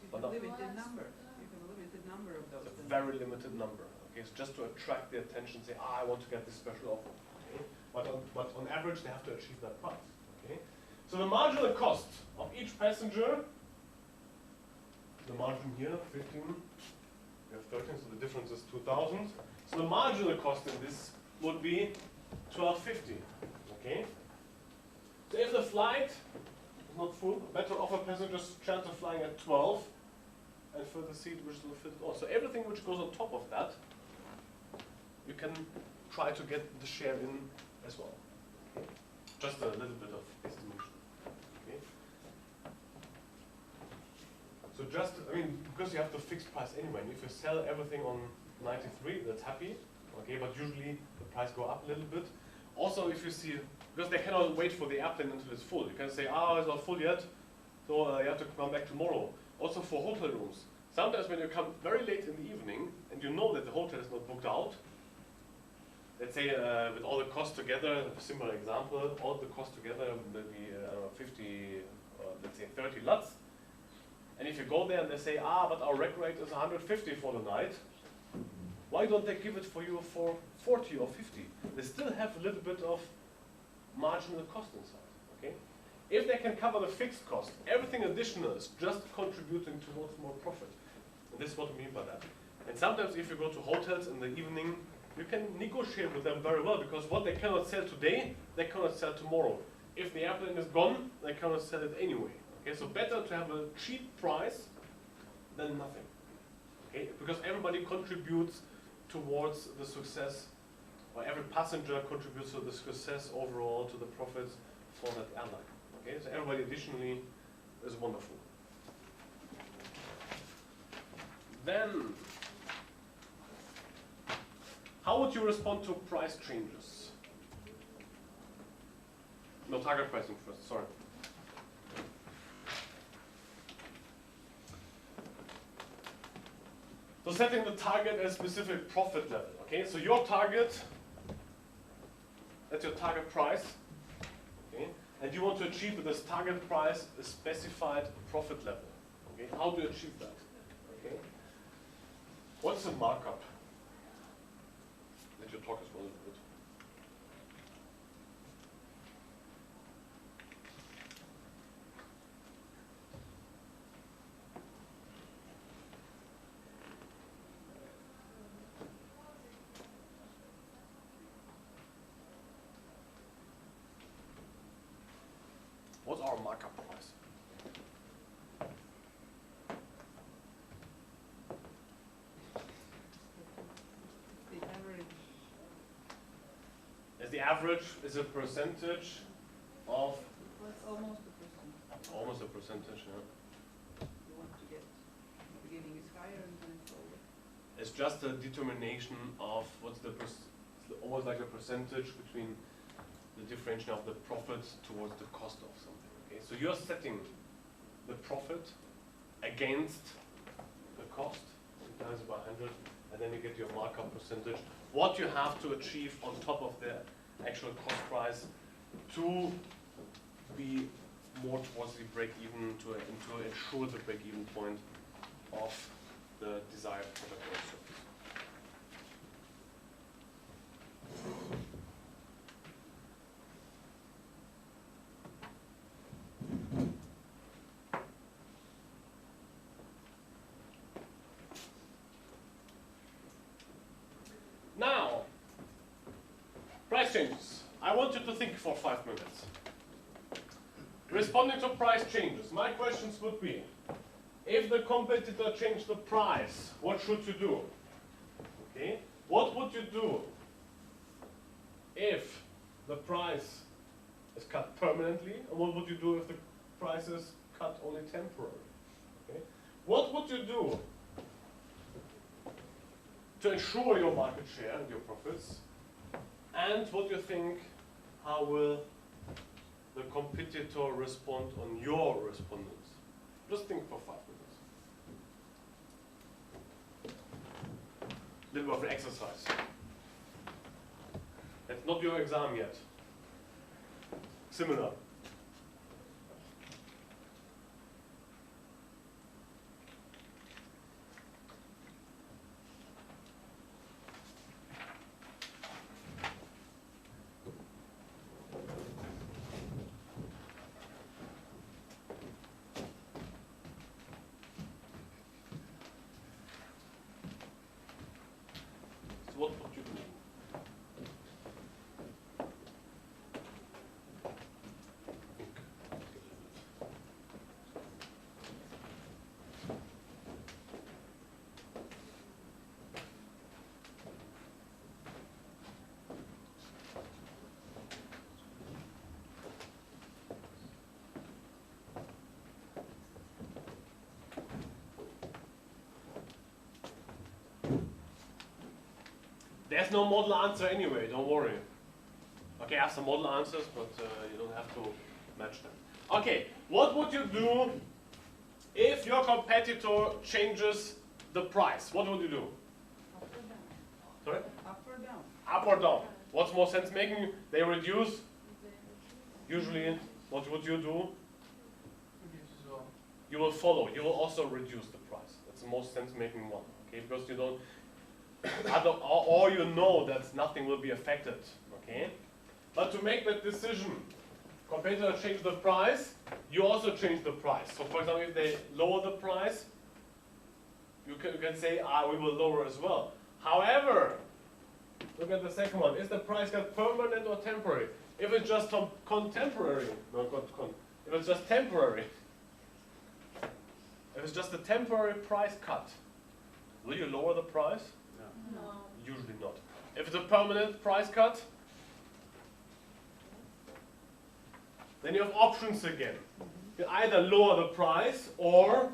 You can limited number. You can limited number of those. It's a very limited number. Okay, it's just to attract the attention. Say, I want to get this special offer. Okay, but on average, they have to achieve that price. Okay, so the marginal cost of each passenger. The margin here, 15. We have 13, so the difference is 2,000. So the marginal cost in this would be $12.50. Okay. So if the flight is not full, better offer passengers chance of flying at 12, and for the seat which will fit it all. So everything which goes on top of that, you can try to get the share in as well. Okay. Just a little bit of estimation. Okay. So just, I mean, because you have the fixed price anyway, and if you sell everything on 93, that's happy. Okay, but usually the price go up a little bit. Also, if you see, because they cannot wait for the airplane until it's full. You can say, it's not full yet, so you have to come back tomorrow. Also for hotel rooms. Sometimes when you come very late in the evening, and you know that the hotel is not booked out, let's say with all the costs together, a similar example, all the costs together will be 50, let's say 30 LUTs. And if you go there and they say, but our rec rate is 150 for the night, why don't they give it for you for 40 or 50? They still have a little bit of marginal cost inside, okay? If they can cover the fixed cost, everything additional is just contributing towards more profit. And this is what we mean by that. And sometimes if you go to hotels in the evening, you can negotiate with them very well, because what they cannot sell today, they cannot sell tomorrow. If the airplane is gone, they cannot sell it anyway. Okay, so better to have a cheap price than nothing. Okay, because everybody contributes towards the success, or every passenger contributes to the success overall, to the profits for that airline. Okay, so everybody additionally is wonderful. Then, how would you respond to price changes? No, target pricing first, sorry. So setting the target at a specific profit level, okay? So your target, that's your target price, okay? And you want to achieve with this target price a specified profit level, okay? How do you achieve that, okay? What's the markup? Let you talk as well a little bit. What's our markup price? The average, As the average is a percentage of almost a percent. almost a percentage, yeah. You want to get, the beginning is higher and then it's lower. It's just a determination of what's the almost like a percentage between the differentiation of the profit towards the cost of something. Okay, so you're setting the profit against the cost, times by 100, and then you get your markup percentage. What you have to achieve on top of the actual cost price to be more towards the break-even, to ensure the break-even point of the desired product or service. Now, price changes. I want you to think for 5 minutes. Responding to price changes, my questions would be, if the competitor changed the price, what should you do? Okay? What would you do if the price is cut permanently? And what would you do if the price is cut only temporarily? Okay? What would you do to ensure your market share and your profits? And what do you think, how will the competitor respond on your respondents? Just think for 5 minutes. A little bit of an exercise. It's not your exam yet. Similar. So what would you do? Think. There's no model answer anyway, don't worry. Okay, I have some model answers, but you don't have to match them. Okay, what would you do if your competitor changes the price? What would you do? Up or down? Sorry? Up or down? Up or down? What's more sense making? They reduce. Usually, what would you do? Reduce as well. You will follow. You will also reduce the price. That's the most sense making one. Okay, because you don't. Or you know that nothing will be affected, okay? But to make that decision, competitor change the price, you also change the price. So for example, if they lower the price, you can say, we will lower as well. However, Look at the second one. Is the price cut permanent or temporary? If it's just contemporary, no, if it's just temporary, if it's just a temporary price cut, will you lower the price? No. Usually not. If it's a permanent price cut, then you have options again. You either lower the price or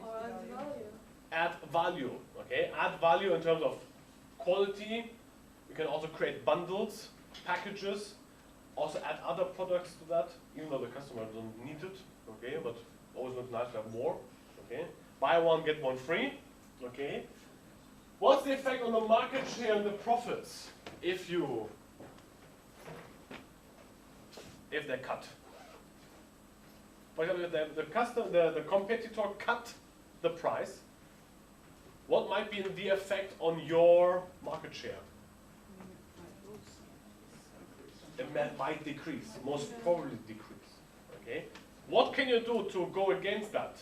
Or add value. add value. Okay, add value in terms of quality. You can also create bundles, packages, also add other products to that, even though the customer doesn't need it. Okay, but always looks nice to have more. Okay, buy one get one free. Okay, what's the effect on the market share and the profits if they cut? For example, if the competitor cut the price, what might be the effect on your market share? It might decrease, most probably decrease. Okay, what can you do to go against that?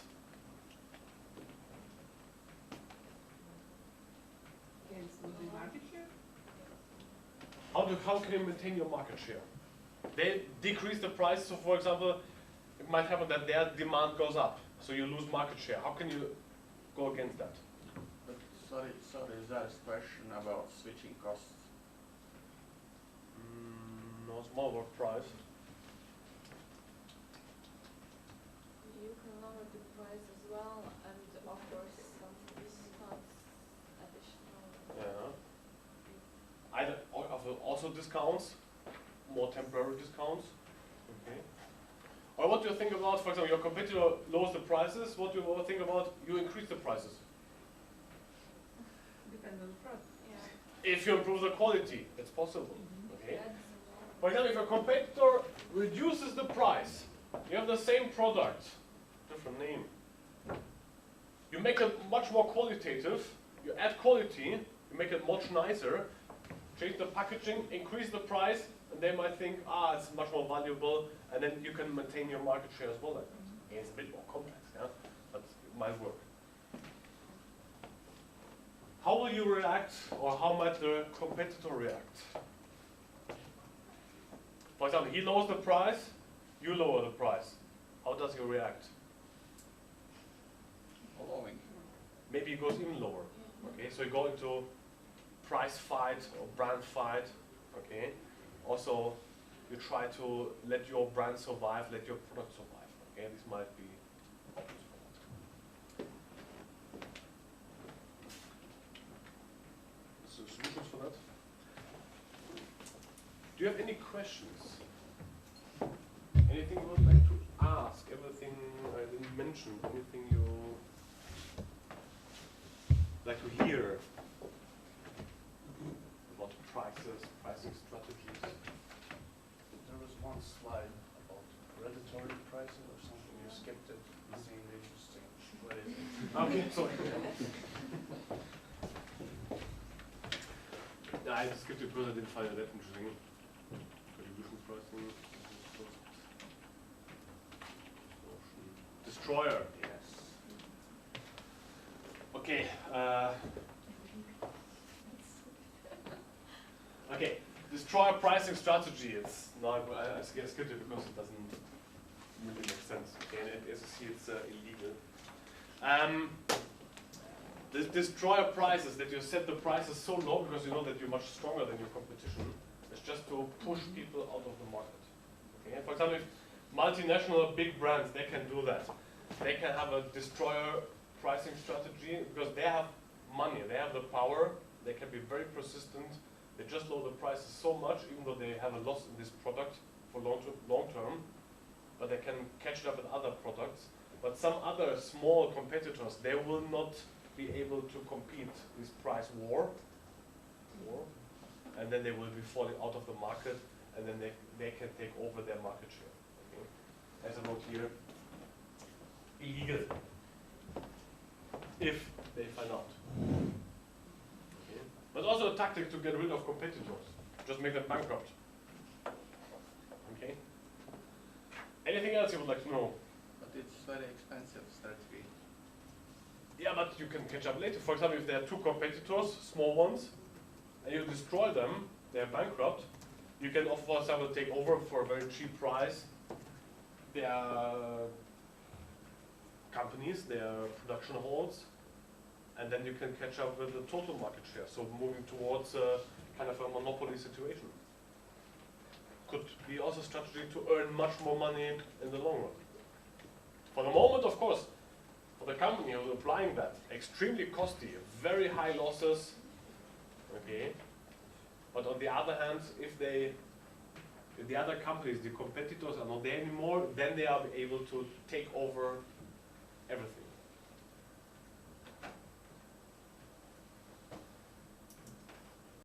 Against losing market share? How can you maintain your market share? They decrease the price, so for example, it might happen that their demand goes up, so you lose market share. How can you go against that? But sorry, there is question about switching costs. No, it's more about price. You can lower the price as well and offer some discounts additional. Yeah. Either also discounts, more temporary discounts. Okay. Or what do you think about, for example, your competitor lowers the prices? What do you think about you increase the prices? Depends on the product. Yeah. If you improve the quality, it's possible. Okay. That's For example, if a competitor reduces the price, you have the same product, different name. You make it much more qualitative, you add quality, you make it much nicer, change the packaging, increase the price, and they might think, it's much more valuable, and then you can maintain your market share as well. Like that. It's a bit more complex, yeah, but it might work. How will you react, or how might the competitor react? For example, he lowers the price, you lower the price. How does he react? Following. Maybe he goes even lower. Okay, so you go into price fight or brand fight. Okay, also you try to let your brand survive, let your product survive. Okay, this might be options for that. So solutions for that. Do you have any questions? Anything you would like to ask? Everything I didn't mention? Anything you like to hear about prices, pricing strategies? There was one slide about predatory pricing or something. You skipped it. It seemed interesting. What is it? Okay, sorry. Yeah, I skipped it because I didn't find it that interesting. Contribution pricing. Destroyer. Yes. Okay. Okay. Destroyer pricing strategy. It's not. I skipped it because it doesn't really make sense. Okay, and as you see, it's illegal. The destroyer prices, that you set the prices so low because you know that you're much stronger than your competition. It's just to push people out of the market. Okay. For example, if multinational big brands, they can do that. They can have a destroyer pricing strategy because they have money, they have the power, they can be very persistent. They just lower the prices so much, even though they have a loss in this product for long term, but they can catch it up with other products. But some other small competitors, they will not be able to compete this price war, and then they will be falling out of the market, and then they can take over their market share. Okay? As I wrote here, illegal, if they find out. Okay? But also a tactic to get rid of competitors, just make them bankrupt. Okay? Anything else you would like to know? But it's very expensive strategy. Yeah, but you can catch up later. For example, if there are two competitors, small ones, and you destroy them, they're bankrupt, you can, for example, take over for a very cheap price their companies, their production halls, and then you can catch up with the total market share. So moving towards kind of a monopoly situation. Could be also a strategy to earn much more money in the long run. For the moment, of course, for the company who's applying that, extremely costly, very high losses, okay? But on the other hand, if the other companies, the competitors are not there anymore, then they are able to take over everything.